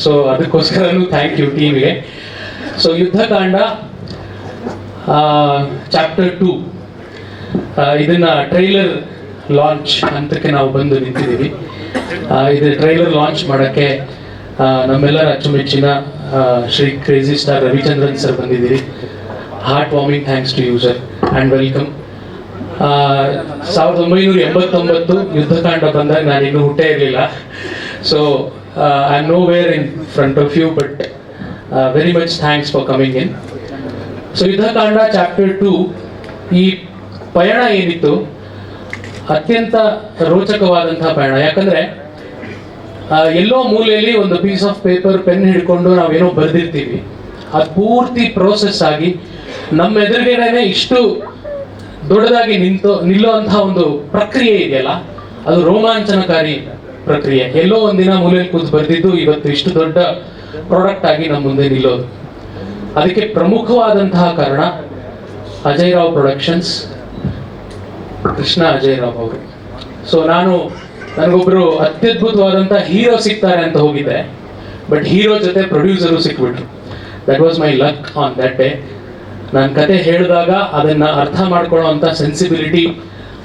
So ಅದಕ್ಕೋಸ್ಕರನೂ thank you ಟೀಮ್ಗೆ. So Yuddhakanda chapter 2 ಇದನ್ನ trailer launch ಹಂತಕ್ಕೆ ನಾವು ಬಂದು ನಿಂತಿದ್ದೀವಿ. ಇದು ಟ್ರೈಲರ್ ಲಾಂಚ್ ಮಾಡೋಕ್ಕೆ ನಮ್ಮೆಲ್ಲರ ಅಚ್ಚುಮೆಚ್ಚಿನ Shri crazy star Ravichandran sir ಬಂದಿದ್ದೀರಿ. Heart warming thanks to you sir and welcome. 1989 Yuddhakanda ಬಂದಾಗ ನಾನು ಇನ್ನೂ ಹುಟ್ಟೇ ಇರಲಿಲ್ಲ. So I am nowhere in front of you, but very much thanks for coming in. So Yuddhakanda chapter 2 ಈ ಪಯಣ ಏನಿತ್ತು ಅತ್ಯಂತ ರೋಚಕವಾದಂತಹ ಪಯಣ. ಯಾಕಂದ್ರೆ ಎಲ್ಲೋ ಮೂಲೆಯಲ್ಲಿ ಒಂದು ಪೀಸ್ ಆಫ್ ಪೇಪರ್ ಪೆನ್ ಹಿಡ್ಕೊಂಡು ನಾವೇನೋ ಬರೆದಿರ್ತೀವಿ, ಅದು ಪೂರ್ತಿ ಪ್ರೋಸೆಸ್ ಆಗಿ ನಮ್ಮ ಎದುರುಗಡೆನೆ ಇಷ್ಟು ದೊಡ್ಡದಾಗಿ ನಿಲ್ಲುವಂತಹ ಒಂದು ಪ್ರಕ್ರಿಯೆ ಇದೆಯಲ್ಲ, ಅದು ರೋಮಾಂಚನಕಾರಿ ಪ್ರಕ್ರಿಯೆ. ಎಲ್ಲೋ ಒಂದಿನ ಮೂಲೆಯಲ್ಲಿ ಕೂತು ಬರೆದಿದ್ದು ಇವತ್ತು ಇಷ್ಟು ದೊಡ್ಡ ಪ್ರಾಡಕ್ಟ್ ಆಗಿ ನಮ್ಮ ಮುಂದೆ ನಿಲ್ಲೋದು. ಅದಕ್ಕೆ ಪ್ರಮುಖವಾದಂತಹ ಕಾರಣ ಅಜಯ್ ರಾವ್ ಪ್ರೊಡಕ್ಷನ್ಸ್, ಕೃಷ್ಣ ಅಜಯ್ ರಾವ್ ಅವರು. ಸೊ ನನಗೊಬ್ರು ಅತ್ಯದ್ಭುತವಾದಂಥ ಹೀರೋ ಸಿಗ್ತಾರೆ ಅಂತ ಹೋಗಿದ್ದೆ, ಬಟ್ ಹೀರೋ ಜೊತೆ ಪ್ರೊಡ್ಯೂಸರು ಸಿಕ್ಬಿಟ್ರು. That was my luck on that day. ನಾನು ಕತೆ ಹೇಳಿದಾಗ ಅದನ್ನು ಅರ್ಥ ಮಾಡ್ಕೊಳ್ಳೋ ಅಂಥ ಸೆನ್ಸಿಬಿಲಿಟಿ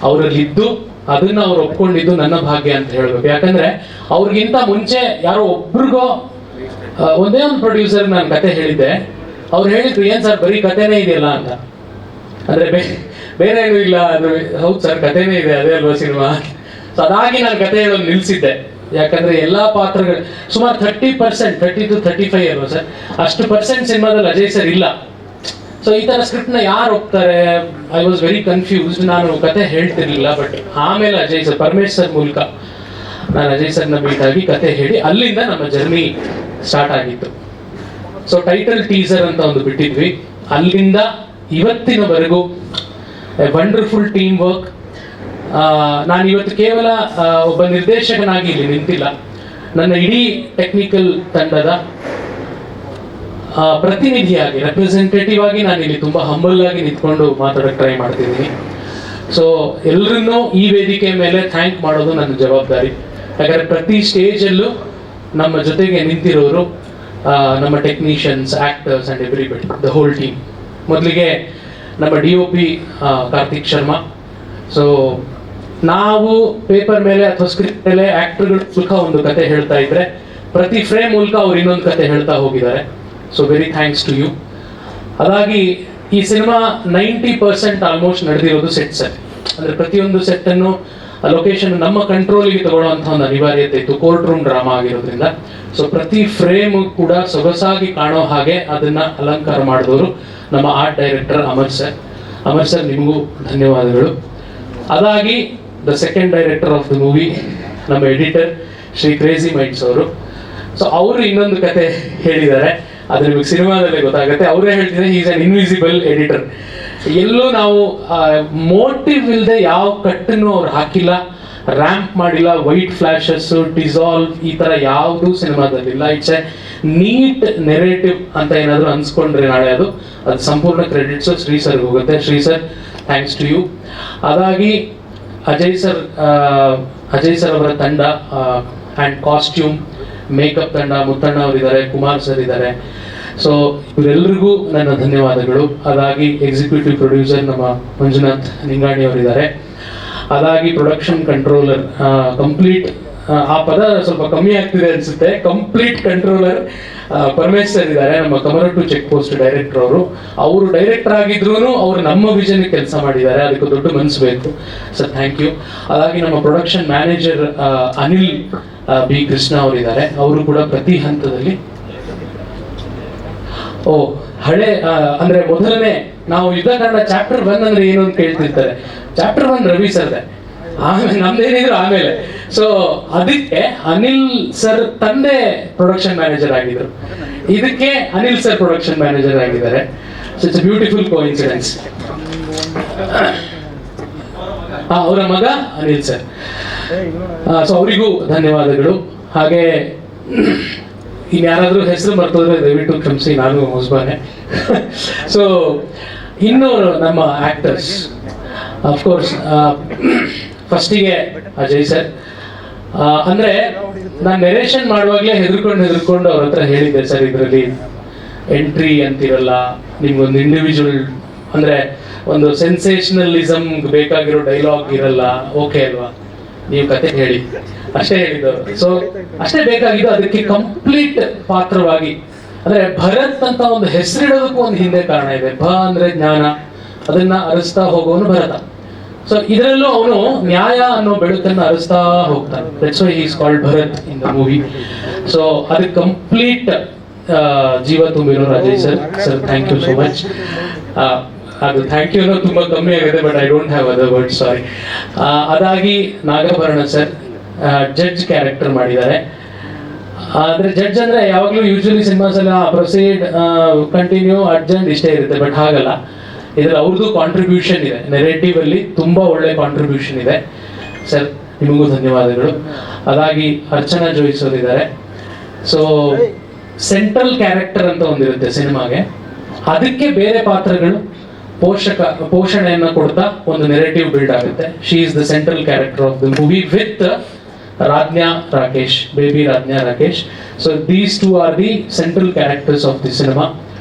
ಅವರಲ್ಲಿದ್ದು ಅದನ್ನು ಅವ್ರು ಒಪ್ಕೊಂಡಿದ್ದು ನನ್ನ ಭಾಗ್ಯ ಅಂತ ಹೇಳಬೇಕು. ಯಾಕಂದರೆ ಅವ್ರಿಗಿಂತ ಮುಂಚೆ ಯಾರೋ ಒಬ್ರಿಗೋ ಒಂದೇ ಒಂದು ಪ್ರೊಡ್ಯೂಸರ್ ನಾನು ಕತೆ ಹೇಳಿದ್ದೆ. ಅವ್ರು ಹೇಳಿದ್ರು, ಏನು ಸರ್ ಬರೀ ಕತೆನೇ ಇದೆಯಲ್ಲ ಅಂತ. ಅಂದರೆ ಬೇರೆ ಏನೂ ಇಲ್ಲ, ಅದು ಹೌದು ಸರ್ ಕತೆನೇ ಇದೆ, ಅದೇ ಅಲ್ವಾ ಸಿನಿಮಾ. ಸೊ ಅದಾಗಿ ನಾನು ಕತೆ ಹೇಳೋದು ನಿಲ್ಲಿಸಿದ್ದೆ. ಯಾಕಂದರೆ ಎಲ್ಲ ಪಾತ್ರಗಳು ಸುಮಾರು 30% to 35 ಅಲ್ವಾ ಸರ್, ಅಷ್ಟು ಪರ್ಸೆಂಟ್ ಸಿನಿಮಾದಲ್ಲಿ ಅಜಯ್ ಸರ್ ಇಲ್ಲ. ಸೊ ಈ ಥರ ಸ್ಕ್ರಿಪ್ಟ್ನ ಯಾರು ಹೋಗ್ತಾರೆ? I was very confused. ನಾನು ಕತೆ ಹೇಳ್ತಿರ್ಲಿಲ್ಲ. ಬಟ್ ಆಮೇಲೆ ಅಜಯ್ ಸರ್, ಪರಮೇಶ್ ಸರ್ ಮೂಲಕ ನಾನು ಅಜಯ್ ಸರ್ನ ಮೀಟ್ ಆಗಿ ಕತೆ ಹೇಳಿ ಅಲ್ಲಿಂದ ನಮ್ಮ ಜರ್ನಿ ಸ್ಟಾರ್ಟ್ ಆಗಿತ್ತು. ಸೊ ಟೈಟಲ್ ಟೀಸರ್ ಅಂತ ಒಂದು ಬಿಟ್ಟಿದ್ವಿ. ಅಲ್ಲಿಂದ ಇವತ್ತಿನವರೆಗೂ ವಂಡರ್ಫುಲ್ ಟೀಮ್ ವರ್ಕ್. ನಾನು ಇವತ್ತು ಕೇವಲ ಒಬ್ಬ ನಿರ್ದೇಶಕನಾಗಿ ಇಲ್ಲಿ ನಿಂತಿಲ್ಲ, ನನ್ನ ಇಡೀ ಟೆಕ್ನಿಕಲ್ ತಂಡದ ಪ್ರತಿನಿಧಿಯಾಗಿ, ರೆಪ್ರೆಸೆಂಟೇಟಿವ್ ಆಗಿ ನಾನು ಇಲ್ಲಿ ತುಂಬ ಹಂಬಲ್ ಆಗಿ ನಿಂತ್ಕೊಂಡು ಮಾತಾಡೋಕ್ಕೆ ಟ್ರೈ ಮಾಡ್ತಿದ್ದೀನಿ. ಸೊ ಎಲ್ಲರನ್ನೂ ಈ ವೇದಿಕೆ ಮೇಲೆ ಥ್ಯಾಂಕ್ ಮಾಡೋದು ನನ್ನ ಜವಾಬ್ದಾರಿ. ಯಾಕಂದರೆ ಪ್ರತಿ ಸ್ಟೇಜಲ್ಲೂ ನಮ್ಮ ಜೊತೆಗೆ ನಿಂತಿರೋರು ನಮ್ಮ technicians, actors and everybody, the whole team. ಮೊದಲಿಗೆ ನಮ್ಮ DOP ಕಾರ್ತಿಕ್ ಶರ್ಮಾ. ಸೊ ನಾವು ಪೇಪರ್ ಮೇಲೆ ಅಥವಾ ಸ್ಕ್ರಿಪ್ಟ್ ಮೇಲೆ ಆ್ಯಕ್ಟರ್ಗಳ ಮೂಲಕ ಒಂದು ಕತೆ ಹೇಳ್ತಾ ಇದ್ರೆ, ಪ್ರತಿ ಫ್ರೇಮ್ ಮೂಲಕ ಅವ್ರು ಇನ್ನೊಂದು ಕತೆ ಹೇಳ್ತಾ ಹೋಗಿದ್ದಾರೆ. So very thanks to you. ಅದಾಗಿ ಈ ಸಿನಿಮಾ 90% ಆಲ್ಮೋಸ್ಟ್ ನಡೆದಿರೋದು ಸೆಟ್ಸ್. ಅಂದರೆ ಪ್ರತಿಯೊಂದು ಸೆಟ್ಟನ್ನು ಲೊಕೇಶನ್ ನಮ್ಮ ಕಂಟ್ರೋಲಿಗೆ ತಗೊಳ್ಳುವಂಥ ಒಂದು ಅನಿವಾರ್ಯತೆ ಇತ್ತು, ಕೋರ್ಟ್ ರೂಮ್ ಡ್ರಾಮಾ ಆಗಿರೋದ್ರಿಂದ. ಸೊ ಪ್ರತಿ ಫ್ರೇಮು ಕೂಡ ಸೊಗಸಾಗಿ ಕಾಣೋ ಹಾಗೆ ಅದನ್ನು ಅಲಂಕಾರ ಮಾಡಿದವರು ನಮ್ಮ art director Amar sir. Amar sir, ನಿಮಗೂ ಧನ್ಯವಾದಗಳು. ಅದಾಗಿ the second director of the movie ನಮ್ಮ ಎಡಿಟರ್ ಶ್ರೀ ಕ್ರೇಜಿ ಮೈಂಡ್ಸ್ ಅವರು. ಸೊ ಅವರು ಇನ್ನೊಂದು ಕತೆ ಹೇಳಿದ್ದಾರೆ, ಅದು ನಿಮಗೆ ಸಿನಿಮಾದಲ್ಲೇ ಗೊತ್ತಾಗುತ್ತೆ. ಅವರೇ ಹೇಳ್ತಿದ್ದಾರೆ, ಈಸ್ ಅನ್ ಇನ್ವಿಸಿಬಲ್ ಎಡಿಟರ್. ಎಲ್ಲೂ ನಾವು ಮೋಟಿವ್ ಇಲ್ಲದೆ ಯಾವ ಕಟ್ಟನ್ನು ಅವ್ರು ಹಾಕಿಲ್ಲ, ರ್ಯಾಂಪ್ ಮಾಡಿಲ್ಲ, ವೈಟ್ ಫ್ಲಾಶಸ್ಸು, ಡಿಸಾಲ್ವ್ ಈ ಥರ ಯಾವುದೂ ಸಿನಿಮಾದಲ್ಲಿಲ್ಲ. ಇಟ್ಸ್ ಎ ನೀಟ್ ನೆರೇಟಿವ್ ಅಂತ ಏನಾದರೂ ಅನ್ಸ್ಕೊಂಡ್ರೆ ನಾಳೆ ಅದು ಸಂಪೂರ್ಣ ಕ್ರೆಡಿಟ್ಸು ಶ್ರೀ ಸರ್ಗೆ ಹೋಗುತ್ತೆ. Shri sir, thanks to you. ಅದಾಗಿ ಅಜಯ್ ಸರ್ ಅವರ ತಂಡ ಆ್ಯಂಡ್ ಕಾಸ್ಟ್ಯೂಮ್ ಮೇಕಪ್ ತಂಡ, ಮುತ್ತಣ್ಣ ಅವರಿದ್ದಾರೆ, ಕುಮಾರ್ ಸರ್ ಇದ್ದಾರೆ. ಸೊ ಇವರೆಲ್ಲರಿಗೂ ನನ್ನ ಧನ್ಯವಾದಗಳು. ಅದಾಗಿ ಎಕ್ಸಿಕ್ಯೂಟಿವ್ ಪ್ರೊಡ್ಯೂಸರ್ ನಮ್ಮ ಮಂಜುನಾಥ್ ನಿಂಗಾಣಿ ಅವರಿದ್ದಾರೆ. ಅದಾಗಿ ಪ್ರೊಡಕ್ಷನ್ ಕಂಟ್ರೋಲರ್, ಕಂಪ್ಲೀಟ್, ಆ ಪದ ಸ್ವಲ್ಪ ಕಮ್ಮಿ ಆಗ್ತಿದೆ ಅನಿಸುತ್ತೆ, ಕಂಪ್ಲೀಟ್ ಕಂಟ್ರೋಲರ್ ಪರಮೇಶ್ ಸರ್ ಇದ್ದಾರೆ, ನಮ್ಮ ಕಮರಟ್ಟು ಚೆಕ್ ಪೋಸ್ಟ್ ಡೈರೆಕ್ಟರ್ ಅವರು ಡೈರೆಕ್ಟರ್ ಆಗಿದ್ರು ಅವರು ನಮ್ಮ ವಿಷನ್ ಕೆಲಸ ಮಾಡಿದ್ದಾರೆ, ಅದಕ್ಕೆ ದೊಡ್ಡ ಮನಸ್ಸು ಬೇಕು ಸರ್, ಥ್ಯಾಂಕ್ ಯು. ಅದಾಗಿ ನಮ್ಮ production manager Anil B Krishna ಅವರಿದ್ದಾರೆ, ಅವರು ಕೂಡ ಪ್ರತಿ ಹಂತದಲ್ಲಿ ಹಳೆ ಅಂದ್ರೆ ಮೊದಲನೇ ನಾವು ಯುದ್ಧಕಾಂಡ ಚಾಪ್ಟರ್ 1 ಅಂದ್ರೆ ಏನು ಅಂತ ಕೇಳ್ತಿರ್ತಾರೆ. ಚಾಪ್ಟರ್ 1 ರವಿ ಸರ್ದೆ, ಆಮೇಲೆ ನಮ್ದೇನಿದ್ರು ಆಮೇಲೆ. ಸೊ ಅದಕ್ಕೆ ಅನಿಲ್ ಸರ್ ತಂದೆ ಪ್ರೊಡಕ್ಷನ್ ಮ್ಯಾನೇಜರ್ ಆಗಿದ್ರು, ಇದಕ್ಕೆ ಅನಿಲ್ ಸರ್ ಪ್ರೊಡಕ್ಷನ್ ಮ್ಯಾನೇಜರ್ ಆಗಿದ್ದಾರೆ. So it's beautiful coincidence. ಅವರ ಮಗ ಅನಿಲ್ ಸರ್. ಸೊ ಅವರಿಗೂ ಧನ್ಯವಾದಗಳು. ಹಾಗೆ ಇನ್ಯಾರಾದ್ರೂ ಹೆಸರು ಮರ್ತೋದ್ರೆ ದಯವಿಟ್ಟು ಕ್ಷಮಿಸಿ, ನಾನು ಹೊಸಬಾನೆ. ಸೊ ಇನ್ನು ನಮ್ಮ ಆಕ್ಟರ್ಸ್, ಅಫ್ಕೋರ್ಸ್ ಫಸ್ಟಿಗೆ ಅಜಯ್ ಸರ್. ಅಂದರೆ ನಾನು ನೆರೇಷನ್ ಮಾಡುವಾಗಲೇ ಹೆದರ್ಕೊಂಡು ಅವ್ರ ಹತ್ರ ಹೇಳಿದ್ದೆ, ಸರ್ ಇದರಲ್ಲಿ ಎಂಟ್ರಿ ಅಂತಿರಲ್ಲ, ನಿಮ್ಗೊಂದು ಇಂಡಿವಿಜುವಲ್ ಅಂದರೆ ಒಂದು ಸೆನ್ಸೇಷನಲಿಸಮ್ ಬೇಕಾಗಿರೋ ಡೈಲಾಗ್ ಇರಲ್ಲ, ಓಕೆ ಅಲ್ವಾ, ನೀವು ಕತೆ ಹೇಳಿ ಅಷ್ಟೇ ಹೇಳಿದ್ದವರು. ಸೊ ಅಷ್ಟೇ ಬೇಕಾಗಿದ್ದು, ಅದಕ್ಕೆ ಕಂಪ್ಲೀಟ್ ಪಾತ್ರವಾಗಿ ಅಂದರೆ ಭರತ್ ಅಂತ ಒಂದು ಹೆಸರಿಡೋದಕ್ಕೂ ಒಂದು ಹಿಂದೆ ಕಾರಣ ಇದೆ. ಭ ಅಂದರೆ ಜ್ಞಾನ, ಅದನ್ನ ಅರಿಸ್ತಾ ಹೋಗೋನು ಭರತ. ಸೊ ಇದರಲ್ಲೂ ಅವನು ನ್ಯಾಯ ಅನ್ನೋ ಬೆಳಕನ್ನು ಅರಿಸ್ತಾ ಹೋಗ್ತಾನೆ. That's why he is called Bharath in the movie. So ಅದಕ್ಕೆ ಕಂಪ್ಲೀಟ್ ಜೀವ ತುಂಬಿರೋ Rajesh sir thank you so much. ಅದು ಥ್ಯಾಂಕ್ ಯು ಅನ್ನೋದು ತುಂಬ ಕಮ್ಮಿ ಆಗಿದೆ, but I don't have other word, sorry. ಅದಾಗಿ ನಾಗಭರಣ ಸರ್ ಜಡ್ಜ್ ಕ್ಯಾರೆಕ್ಟರ್ ಮಾಡಿದ್ದಾರೆ. ಆದರೆ ಜಡ್ಜ್ ಅಂದರೆ ಯಾವಾಗಲೂ ಯೂಶಲಿ ಸಿನಿಮಾಸ್ ಎಲ್ಲ ಪ್ರೊಸೀಡ್, ಕಂಟಿನ್ಯೂ, ಅರ್ಜೆಂಟ್ ಇಷ್ಟೇ ಇರುತ್ತೆ, ಬಟ್ ಹಾಗಲ್ಲ. ಇದ್ರಲ್ಲಿ ಅವ್ರದ್ದು ಕಾಂಟ್ರಿಬ್ಯೂಷನ್ ಇದೆ, ನೆರೇಟಿವ್ ಅಲ್ಲಿ ತುಂಬಾ ಒಳ್ಳೆ ಕಾಂಟ್ರಿಬ್ಯೂಷನ್ ಇದೆ. ಸರ್ ನಿಮಗೂ ಧನ್ಯವಾದಗಳು. ಅದಾಗಿ ಅರ್ಚನಾ ಜೋಯಿಸ್ ಅವರಿದ್ದಾರೆ. ಸೊ ಸೆಂಟ್ರಲ್ ಕ್ಯಾರೆಕ್ಟರ್ ಅಂತ ಒಂದಿರುತ್ತೆ ಸಿನಿಮಾಗೆ, ಅದಕ್ಕೆ ಬೇರೆ ಪಾತ್ರಗಳು ಪೋಷಣೆಯನ್ನು ಕೊಡ್ತಾ ಒಂದು ನೆರೇಟಿವ್ ಬಿಲ್ಡ್ ಆಗುತ್ತೆ. She is the central character of the movie with Rajnya Rakesh, baby Rajnya Rakesh. So these two are the central characters of the cinema.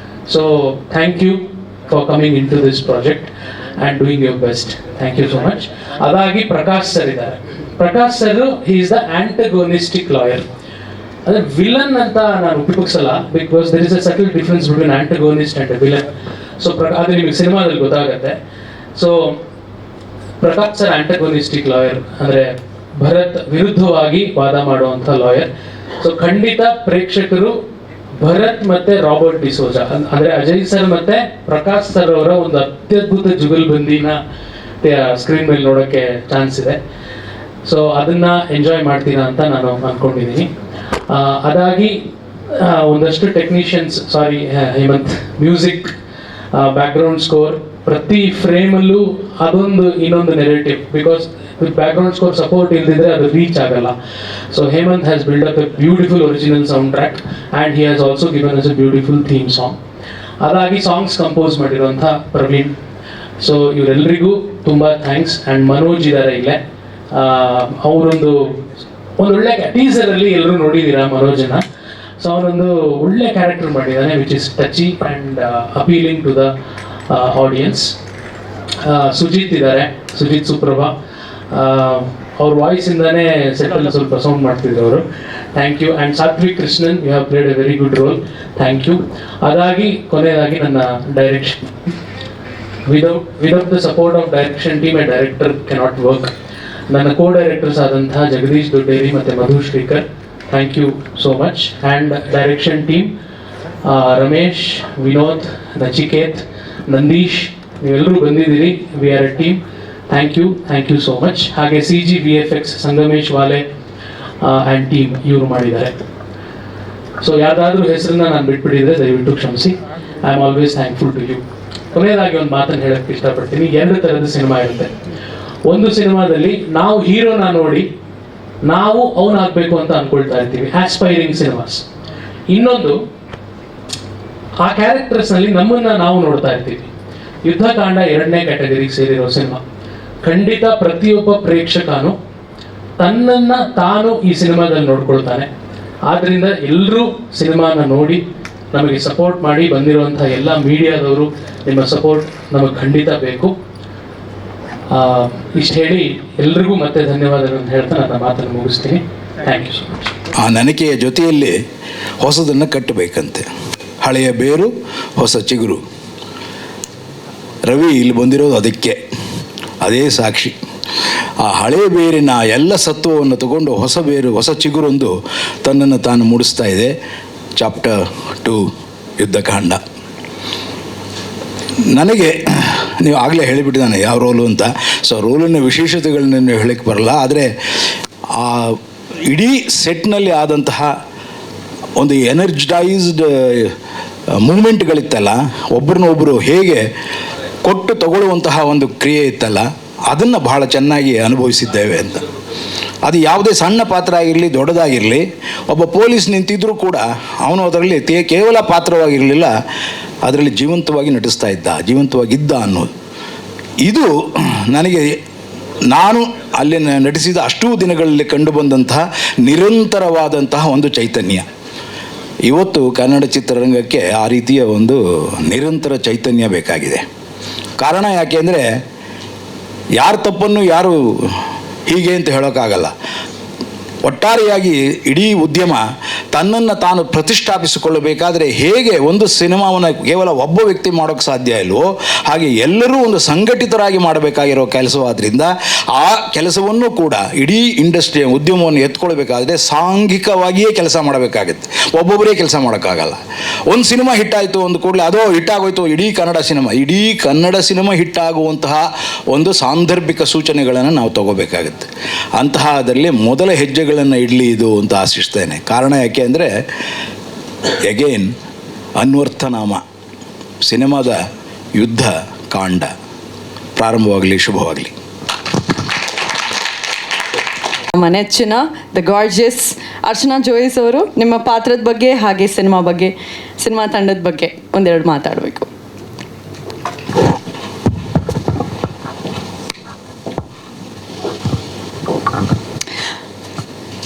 So thank you for coming into this project and doing your best. Thank you so much. ಅದಾಗಿ Prakash sir ಇದ್ದಾರೆ. Prakash sir he is the antagonistic lawyer. ಅಂದ್ರೆ villain ಅಂತ ನಾನು ಉಪಯೋಗಿಸಲ್ಲ, because there is a subtle difference between antagonist and a villain. So ಅದು ನಿಮಗೆ ಸಿನಿಮಾದಲ್ಲಿ ಗೊತ್ತಾಗುತ್ತೆ. So Prakash sir ಆಂಟಗೋನಿಸ್ಟಿಕ್ lawyer ಅಂದ್ರೆ ಭರತ್ ವಿರುದ್ಧವಾಗಿ ವಾದ ಮಾಡುವಂತ ಲಾಯರ್. ಸೊ ಖಂಡಿತ ಪ್ರೇಕ್ಷಕರು ಭರತ್ ಮತ್ತೆ ರಾಬರ್ಟ್ ಡಿಸೋಜಾ ಅಂದ್ರೆ ಅಜಯ್ ಸರ್ ಮತ್ತೆ ಪ್ರಕಾಶ್ ಸರ್ ಅವರ ಒಂದು ಅತ್ಯದ್ಭುತ ಜುಗಲ್ಬಂದಿನ ಸ್ಕ್ರೀನ್ ಮೇಲೆ ನೋಡೋಕ್ಕೆ ಚಾನ್ಸ್ ಇದೆ. ಸೊ ಅದನ್ನ ಎಂಜಾಯ್ ಮಾಡ್ತೀರಾ ಅಂತ ನಾನು ಅನ್ಕೊಂಡಿದ್ದೀನಿ. ಅದಾಗಿ ಒಂದಷ್ಟು technicians, sorry Hemanth, music, background score, ಪ್ರತಿ ಫ್ರೇಮಲ್ಲೂ ಅದೊಂದು ಇನ್ನೊಂದು narrative. Because background score support ಇಲ್ದಿದ್ರೆ ಅದು ರೀಚ್ ಆಗಲ್ಲ. So Hemanth has build up a beautiful original sound track and he has also given us a beautiful theme song. ಅದಾಗಿ ಸಾಂಗ್ಸ್ ಕಂಪೋಸ್ ಮಾಡಿರುವಂಥ Praveen. So ಇವರೆಲ್ಲರಿಗೂ ತುಂಬ ಥ್ಯಾಂಕ್ಸ್. ಆ್ಯಂಡ್ ಮನೋಜ್ ಇದ್ದಾರೆ ಇಲ್ಲೇ. ಅವರೊಂದು ಒಳ್ಳೆ ಟೀಸರಲ್ಲಿ ಎಲ್ಲರೂ ನೋಡಿದ್ದೀರಾ ಮನೋಜನ್ನ. ಸೊ ಅವನೊಂದು ಒಳ್ಳೆ ಕ್ಯಾರೆಕ್ಟರ್ ಮಾಡಿದ್ದಾನೆ, which is touchy and appealing to the audience. Sujith ಇದ್ದಾರೆ, ಸುಜಿತ್ ಸುಪ್ರಭಾ. ಅವ್ರ ವಾಯ್ಸಿಂದಾನೇ ಸೆಟ್ಟಲ್ಲಿ ಸ್ವಲ್ಪ ಸೌಂಡ್ ಮಾಡ್ತಿದ್ರು ಅವರು. Thank you. And Sathvik Krishnan, you have played a very good role. Thank you. ಅದಾಗಿ ಕೊನೆಯದಾಗಿ ನನ್ನ direction. Without the support of direction team a director cannot work. ನನ್ನ co directors ಆದಂತಹ ಜಗದೀಶ್ ದೊಡ್ಡೇರಿ ಮತ್ತು Madhu Srikar, thank you so much. And direction team Ramesh, Vinod, Nachiket, Nandish, ನೀವೆಲ್ಲರೂ ಬಂದಿದ್ದೀರಿ. We are a team. Thank you so much. ಹಾಗೆ CG VFX Sangamesh Vale and team ಇವರು ಮಾಡಿದ್ದಾರೆ. So ಯಾವುದಾದ್ರೂ ಹೆಸರನ್ನ ನಾನು ಬಿಟ್ಬಿಟ್ಟಿದ್ರೆ ದಯವಿಟ್ಟು ಕ್ಷಮಿಸಿ. I am always thankful to you. ಕೊನೆಯದಾಗಿ ಒಂದು ಮಾತನ್ನು ಹೇಳಕ್ಕೆ ಇಷ್ಟಪಡ್ತೀನಿ. 2 ಥರದ ಸಿನಿಮಾ ಇರುತ್ತೆ. ಒಂದು ಸಿನಿಮಾದಲ್ಲಿ ನಾವು ಹೀರೋನ ನೋಡಿ ನಾವು ಅವನಾಗಬೇಕು ಅಂತ ಅನ್ಕೊಳ್ತಾ ಇರ್ತೀವಿ, ಆಸ್ಪೈರಿಂಗ್ ಸಿನಿಮಾಸ್. ಇನ್ನೊಂದು, ಆ ಕ್ಯಾರೆಕ್ಟರ್ಸ್ನಲ್ಲಿ ನಮ್ಮನ್ನು ನಾವು ನೋಡ್ತಾ ಇರ್ತೀವಿ. ಯುದ್ಧಕಾಂಡ 2ನೇ ಕ್ಯಾಟಗರಿಗೆ ಸೇರಿರೋ ಸಿನಿಮಾ. ಖಂಡಿತ ಪ್ರತಿಯೊಬ್ಬ ಪ್ರೇಕ್ಷಕನು ತನ್ನನ್ನು ತಾನು ಈ ಸಿನಿಮಾದಲ್ಲಿ ನೋಡ್ಕೊಳ್ತಾನೆ. ಆದ್ದರಿಂದ ಎಲ್ಲರೂ ಸಿನಿಮಾನ ನೋಡಿ ನಮಗೆ ಸಪೋರ್ಟ್ ಮಾಡಿ. ಬಂದಿರುವಂಥ ಎಲ್ಲ ಮೀಡಿಯಾದವರು, ನಿಮ್ಮ ಸಪೋರ್ಟ್ ನಮಗೆ ಖಂಡಿತ ಬೇಕು. ಇಷ್ಟು ಹೇಳಿ ಎಲ್ರಿಗೂ ಮತ್ತೆ ಧನ್ಯವಾದಗಳನ್ನು ಹೇಳ್ತಾ ನನ್ನ ಮಾತನ್ನು ಮುಗಿಸ್ತೀನಿ. Thank you so much. ಆ ನನಿಕೆಯ ಜೊತೆಯಲ್ಲಿ ಹೊಸದನ್ನು ಕಟ್ಟಬೇಕಂತೆ. ಹಳೆಯ ಬೇರು ಹೊಸ ಚಿಗುರು. ರವಿ ಇಲ್ಲಿ ಬಂದಿರೋದು ಅದಕ್ಕೆ, ಅದೇ ಸಾಕ್ಷಿ. ಆ ಹಳೆಯ ಬೇರಿನ ಎಲ್ಲ ಸತ್ವವನ್ನು ತಗೊಂಡು ಹೊಸ ಬೇರು, ಹೊಸ ಚಿಗುರೊಂದು ತನ್ನನ್ನು ತಾನು ಮೂಡಿಸ್ತಾ ಇದೆ. ಚಾಪ್ಟರ್ 2 ಯುದ್ಧಕಾಂಡ. ನನಗೆ ನೀವು ಆಗಲೇ ಹೇಳಿಬಿಟ್ಟಿದ್ದಾನೆ ಯಾವ ರೋಲು ಅಂತ. ಸೊ ರೋಲಿನ ವಿಶೇಷತೆಗಳನ್ನ ಹೇಳಕ್ಕೆ ಬರಲ್ಲ. ಆದರೆ ಆ ಇಡೀ ಸೆಟ್ನಲ್ಲಿ ಆದಂತಹ ಒಂದು ಎನರ್ಜೈಸ್ಡ್ ಮೂಮೆಂಟ್ಗಳಿತ್ತಲ್ಲ, ಒಬ್ಬರನ್ನೊಬ್ಬರು ಹೇಗೆ ಕೊಟ್ಟು ತಗೊಳ್ಳುವಂತಹ ಒಂದು ಕ್ರಿಯೆ ಇತ್ತಲ್ಲ, ಅದನ್ನು ಬಹಳ ಚೆನ್ನಾಗಿ ಅನುಭವಿಸಿದ್ದೇವೆ ಅಂತ. ಅದು ಯಾವುದೇ ಸಣ್ಣ ಪಾತ್ರ ಆಗಿರಲಿ ದೊಡ್ಡದಾಗಿರಲಿ, ಒಬ್ಬ ಪೊಲೀಸ್ ನಿಂತಿದ್ದರೂ ಕೂಡ ಅವನು ಅದರಲ್ಲಿ ಕೇವಲ ಪಾತ್ರವಾಗಿರಲಿಲ್ಲ, ಅದರಲ್ಲಿ ಜೀವಂತವಾಗಿ ನಟಿಸ್ತಾ ಇದ್ದ, ಜೀವಂತವಾಗಿದ್ದ ಅನ್ನೋದು. ಇದು ನನಗೆ ನಾನು ಅಲ್ಲಿ ನಟಿಸಿದ ಅಷ್ಟೂ ದಿನಗಳಲ್ಲಿ ಕಂಡುಬಂದಂತಹ ನಿರಂತರವಾದಂತಹ ಒಂದು ಚೈತನ್ಯ ಇವತ್ತು ಕನ್ನಡ ಚಿತ್ರರಂಗಕ್ಕೆ ಆ ರೀತಿಯ ಒಂದು ನಿರಂತರ ಚೈತನ್ಯ ಬೇಕಾಗಿದೆ. ಕಾರಣ ಯಾಕೆ ಅಂದರೆ ಯಾರ ತಪ್ಪನ್ನು ಯಾರು ಹೀಗೆ ಅಂತ ಹೇಳೋಕ್ಕಾಗಲ್ಲ. ಒಟ್ಟಾರೆಯಾಗಿ ಇಡೀ ಉದ್ಯಮ ತನ್ನನ್ನು ತಾನು ಪ್ರತಿಷ್ಠಾಪಿಸಿಕೊಳ್ಳಬೇಕಾದರೆ ಹೇಗೆ ಒಂದು ಸಿನಿಮಾವನ್ನು ಕೇವಲ ಒಬ್ಬ ವ್ಯಕ್ತಿ ಮಾಡೋಕ್ಕೆ ಸಾಧ್ಯ ಇಲ್ವೋ ಹಾಗೆ ಎಲ್ಲರೂ ಒಂದು ಸಂಘಟಿತರಾಗಿ ಮಾಡಬೇಕಾಗಿರೋ ಕೆಲಸವಾದ್ದರಿಂದ ಆ ಕೆಲಸವನ್ನು ಕೂಡ ಇಡೀ ಇಂಡಸ್ಟ್ರಿಯ ಉದ್ಯಮವನ್ನು ಎತ್ಕೊಳ್ಬೇಕಾದ್ರೆ ಸಾಂಘಿಕವಾಗಿಯೇ ಕೆಲಸ ಮಾಡಬೇಕಾಗುತ್ತೆ. ಒಬ್ಬೊಬ್ಬರೇ ಕೆಲಸ ಮಾಡೋಕ್ಕಾಗಲ್ಲ. ಒಂದು ಸಿನಿಮಾ ಹಿಟ್ಟಾಯಿತು ಒಂದು ಕೂಡಲೇ ಅದೋ ಹಿಟ್ಟಾಗೋಯ್ತು ಇಡೀ ಕನ್ನಡ ಸಿನಿಮಾ ಹಿಟ್ಟಾಗುವಂತಹ ಒಂದು ಸಾಂದರ್ಭಿಕ ಸೂಚನೆಗಳನ್ನು ನಾವು ತಗೋಬೇಕಾಗುತ್ತೆ. ಅಂತಹದರಲ್ಲಿ ಮೊದಲ ಹೆಜ್ಜೆಗಳನ್ನು ಇಡಲಿ ಇದು ಅಂತ ಆಶಿಸ್ತೇನೆ. ಕಾರಣ ಯಾಕೆ ಅಂದರೆ ಎಗೇನ್ ಅನ್ವರ್ಥನಾಮ ಸಿನಿಮಾದ ಯುದ್ಧ ಕಾಂಡ ಪ್ರಾರಂಭವಾಗಲಿ, ಶುಭವಾಗಲಿ. ನಮ್ಮ ನೆಚ್ಚಿನ ದ ಗಾರ್ಜಿಯಸ್ ಅರ್ಚನಾ ಜೋಯಿಸ್ ಅವರು ನಿಮ್ಮ ಪಾತ್ರದ ಬಗ್ಗೆ ಹಾಗೆ ಸಿನಿಮಾ ತಂಡದ ಬಗ್ಗೆ ಒಂದೆರಡು ಮಾತಾಡಬೇಕು.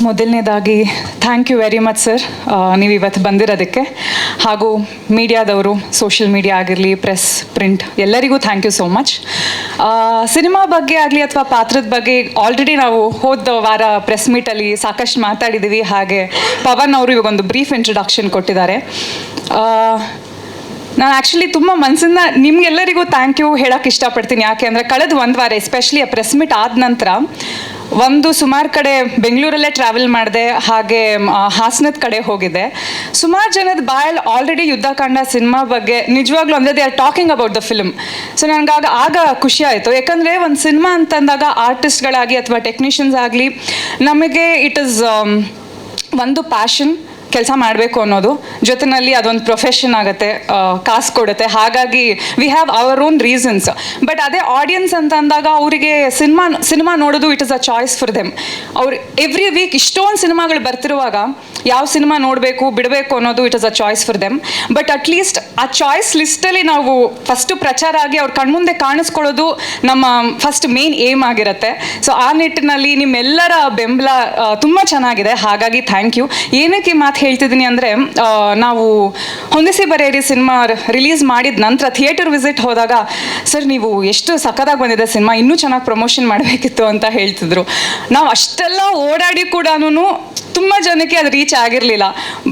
ಮೊದಲನೇದಾಗಿ thank you very much sir, ನೀವು ಇವತ್ತು ಬಂದಿರೋದಕ್ಕೆ. ಹಾಗೂ ಮೀಡಿಯಾದವರು, ಸೋಷಿಯಲ್ ಮೀಡಿಯಾ ಆಗಿರಲಿ, ಪ್ರೆಸ್, ಪ್ರಿಂಟ್ ಎಲ್ಲರಿಗೂ thank you so much. Cinema ಬಗ್ಗೆ ಆಗಲಿ ಅಥವಾ ಪಾತ್ರದ ಬಗ್ಗೆ ಆಲ್ರೆಡಿ ನಾವು ಹೋದ ವಾರ ಪ್ರೆಸ್ ಮೀಟಲ್ಲಿ ಸಾಕಷ್ಟು ಮಾತಾಡಿದ್ದೀವಿ. ಹಾಗೆ ಪವನ್ ಅವರು ಇವಾಗೊಂದು ಬ್ರೀಫ್ ಇಂಟ್ರೊಡಕ್ಷನ್ ಕೊಟ್ಟಿದ್ದಾರೆ. ನಾನು ಆ್ಯಕ್ಚುಲಿ ತುಂಬ ಮನಸ್ಸಿಂದ ನಿಮಗೆಲ್ಲರಿಗೂ ಥ್ಯಾಂಕ್ ಯು ಹೇಳೋಕ್ಕೆ ಇಷ್ಟಪಡ್ತೀನಿ. ಯಾಕೆ ಅಂದರೆ ಕಳೆದ ಒಂದು ವಾರ ಎಸ್ಪೆಷಲಿ ಆ ಪ್ರೆಸ್ ಮೀಟ್ ಆದ ನಂತರ ಸುಮಾರು ಕಡೆ ಬೆಂಗಳೂರಲ್ಲೇ ಟ್ರಾವೆಲ್ ಮಾಡಿದೆ, ಹಾಗೆ ಹಾಸನದ ಕಡೆ ಹೋಗಿದ್ದೆ. ಸುಮಾರು ಜನದ ಬಾಯಲ್ಲಿ ಆಲ್ರೆಡಿ ಯುದ್ಧಕಾಂಡ ಸಿನಿಮಾ ಬಗ್ಗೆ ನಿಜವಾಗ್ಲೂ ಅಂದರೆ they are talking about the film. So ನನಗೆ ಆಗ ಖುಷಿ ಆಯಿತು. ಯಾಕಂದರೆ ಒಂದು ಸಿನಿಮಾ ಅಂತಂದಾಗ ಆರ್ಟಿಸ್ಟ್ಗಳಾಗಿ ಅಥವಾ ಟೆಕ್ನಿಷಿಯನ್ಸ್ ಆಗಲಿ ನಮಗೆ ಇಟ್ ಈಸ್ ಒಂದು ಪ್ಯಾಷನ್, ಕೆಲಸ ಮಾಡಬೇಕು ಅನ್ನೋದು, ಜೊತೆಯಲ್ಲಿ ಅದೊಂದು ಪ್ರೊಫೆಷನ್ ಆಗುತ್ತೆ, ಕಾಸು ಕೊಡುತ್ತೆ. ಹಾಗಾಗಿ we have our own reasons. But ಅದೇ ಆಡಿಯನ್ಸ್ ಅಂತ ಅಂದಾಗ ಅವರಿಗೆ ಸಿನಿಮಾ ನೋಡೋದು it is a choice for them. ಅವ್ರು ಎವ್ರಿ ವೀಕ್ ಇಷ್ಟೊಂದು ಸಿನಿಮಾಗಳು ಬರ್ತಿರುವಾಗ ಯಾವ ಸಿನಿಮಾ ನೋಡಬೇಕು ಬಿಡಬೇಕು ಅನ್ನೋದು it is a choice for them. But at least ಆ ಚಾಯ್ಸ್ ಲಿಸ್ಟಲ್ಲಿ ನಾವು ಫಸ್ಟು ಪ್ರಚಾರ ಆಗಿ ಅವ್ರ ಕಣ್ಮುಂದೆ ಕಾಣಿಸ್ಕೊಳ್ಳೋದು ನಮ್ಮ ಫಸ್ಟ್ ಮೇನ್ ಏಮ್ ಆಗಿರುತ್ತೆ. ಸೊ ಆ ನಿಟ್ಟಿನಲ್ಲಿ ನಿಮ್ಮೆಲ್ಲರ ಬೆಂಬಲ ತುಂಬ ಚೆನ್ನಾಗಿದೆ. ಹಾಗಾಗಿ ಥ್ಯಾಂಕ್ ಯು. ಏನಕ್ಕೆ ಮಾತು ಹೇಳ್ತಿದ್ದೀನಿ ಅಂದರೆ, ನಾವು ಹೊಂದಿಸಿ ಬರೆಯಿರಿ ಸಿನಿಮಾ ರಿಲೀಸ್ ಮಾಡಿದ ನಂತರ ಥಿಯೇಟರ್ ವಿಸಿಟ್ ಹೋದಾಗ ಸರ್ ನೀವು ಎಷ್ಟು ಸಖತ್ತಾಗಿ ಬಂದಿದೆ ಸಿನಿಮಾ, ಇನ್ನೂ ಚೆನ್ನಾಗಿ ಪ್ರಮೋಷನ್ ಮಾಡಬೇಕಿತ್ತು ಅಂತ ಹೇಳ್ತಿದ್ರು. ನಾವು ಅಷ್ಟೆಲ್ಲ ಓಡಾಡಿ ಕೂಡ ತುಂಬ ಜನಕ್ಕೆ ಅದು ರೀಚ್ ಆಗಿರಲಿಲ್ಲ.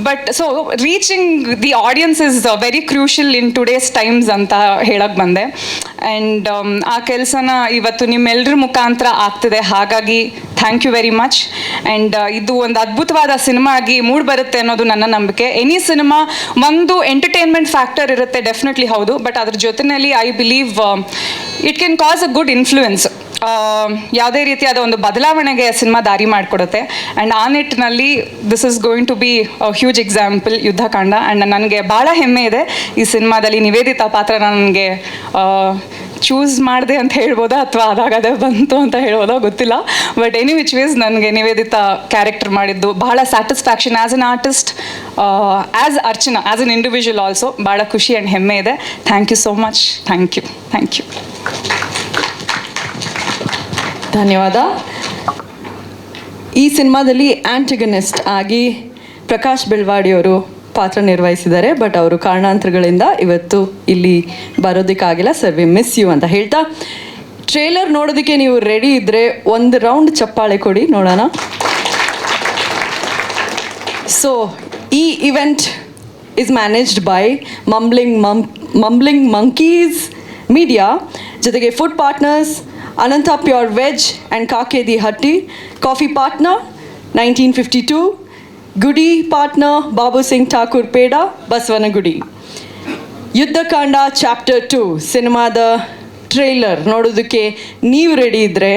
But so reaching the audience is very crucial in today's times ಅಂತ ಹೇಳಕ್ಕೆ ಬಂದೆ. ಆ್ಯಂಡ್ ಆ ಕೆಲಸನ ಇವತ್ತು ನಿಮ್ಮೆಲ್ಲರ ಮುಖಾಂತರ ಆಗ್ತಿದೆ. ಹಾಗಾಗಿ thank you very much. And ಇದು ಒಂದು ಅದ್ಭುತವಾದ ಸಿನಿಮಾ ಆಗಿ ಮೂಡ್ ಬರುತ್ತೆ ಅನ್ನೋದು ನನ್ನ ನಂಬಿಕೆ. ಎನಿ ಸಿನಿಮಾ ಒಂದು ಎಂಟರ್ಟೈನ್ಮೆಂಟ್ ಫ್ಯಾಕ್ಟರ್ ಇರುತ್ತೆ, ಡೆಫಿನೆಟ್ಲಿ ಹೌದು. ಬಟ್ ಅದ್ರ ಜೊತೆಯಲ್ಲಿ I believe it can cause a good influence. ಯಾವುದೇ ರೀತಿಯಾದ ಒಂದು ಬದಲಾವಣೆಗೆ ಸಿನಿಮಾ ದಾರಿ ಮಾಡಿಕೊಡುತ್ತೆ. ಆ್ಯಂಡ್ ಆ ನಿಟ್ಟಿನಲ್ಲಿ this is going to be huge example Yuddhakanda. And ನನಗೆ ಭಾಳ ಹೆಮ್ಮೆ ಇದೆ ಈ ಸಿನಿಮಾದಲ್ಲಿ ನಿವೇದಿತಾ ಪಾತ್ರ ನನಗೆ ಚೂಸ್ ಮಾಡಿದೆ ಅಂತ ಹೇಳ್ಬೋದಾ ಅಥವಾ ಅದಾಗದೇ ಬಂತು ಅಂತ ಹೇಳ್ಬೋದಾ ಗೊತ್ತಿಲ್ಲ. ಬಟ್ ಎನಿ ವಿಚ್ ವೇಸ್ ನನಗೆ ನಿವೇದಿತಾ ಕ್ಯಾರೆಕ್ಟರ್ ಮಾಡಿದ್ದು ಭಾಳ satisfaction as an artist, as Archana, as an individual also ಭಾಳ ಖುಷಿ ಆ್ಯಂಡ್ ಹೆಮ್ಮೆ ಇದೆ. Thank you so much. Thank you. ಧನ್ಯವಾದ. ಈ ಸಿನಿಮಾದಲ್ಲಿ ಆಂಟಗನಿಸ್ಟ್ ಆಗಿ ಪ್ರಕಾಶ್ ಬೆಳ್ವಾಡಿಯವರು ಪಾತ್ರ ನಿರ್ವಹಿಸಿದ್ದಾರೆ. ಬಟ್ ಅವರು ಕಾರಣಾಂತರಗಳಿಂದ ಇವತ್ತು ಇಲ್ಲಿ ಬರೋದಕ್ಕಾಗಿಲ್ಲ. ಸರ್ ವಿ ಮಿಸ್ ಯು ಅಂತ ಹೇಳ್ತಾ, ಟ್ರೇಲರ್ ನೋಡೋದಕ್ಕೆ ನೀವು ರೆಡಿ ಇದ್ದರೆ ಒಂದು ರೌಂಡ್ ಚಪ್ಪಾಳೆ ಕೊಡಿ ನೋಡೋಣ. ಸೊ ಈ event is managed by Mumbling Monkeys Media, ಜೊತೆಗೆ food partners Anantha pure veg and Kakedi Hatti, coffee partner 1952, goodie partner Babu Singh Thakur Peda, Basavanagudi. Yuddhakanda chapter 2 ಸಿನಿಮಾದ ಟ್ರೇಲರ್ ನೋಡೋದಕ್ಕೆ ನೀವು ರೆಡಿ ಇದ್ದರೆ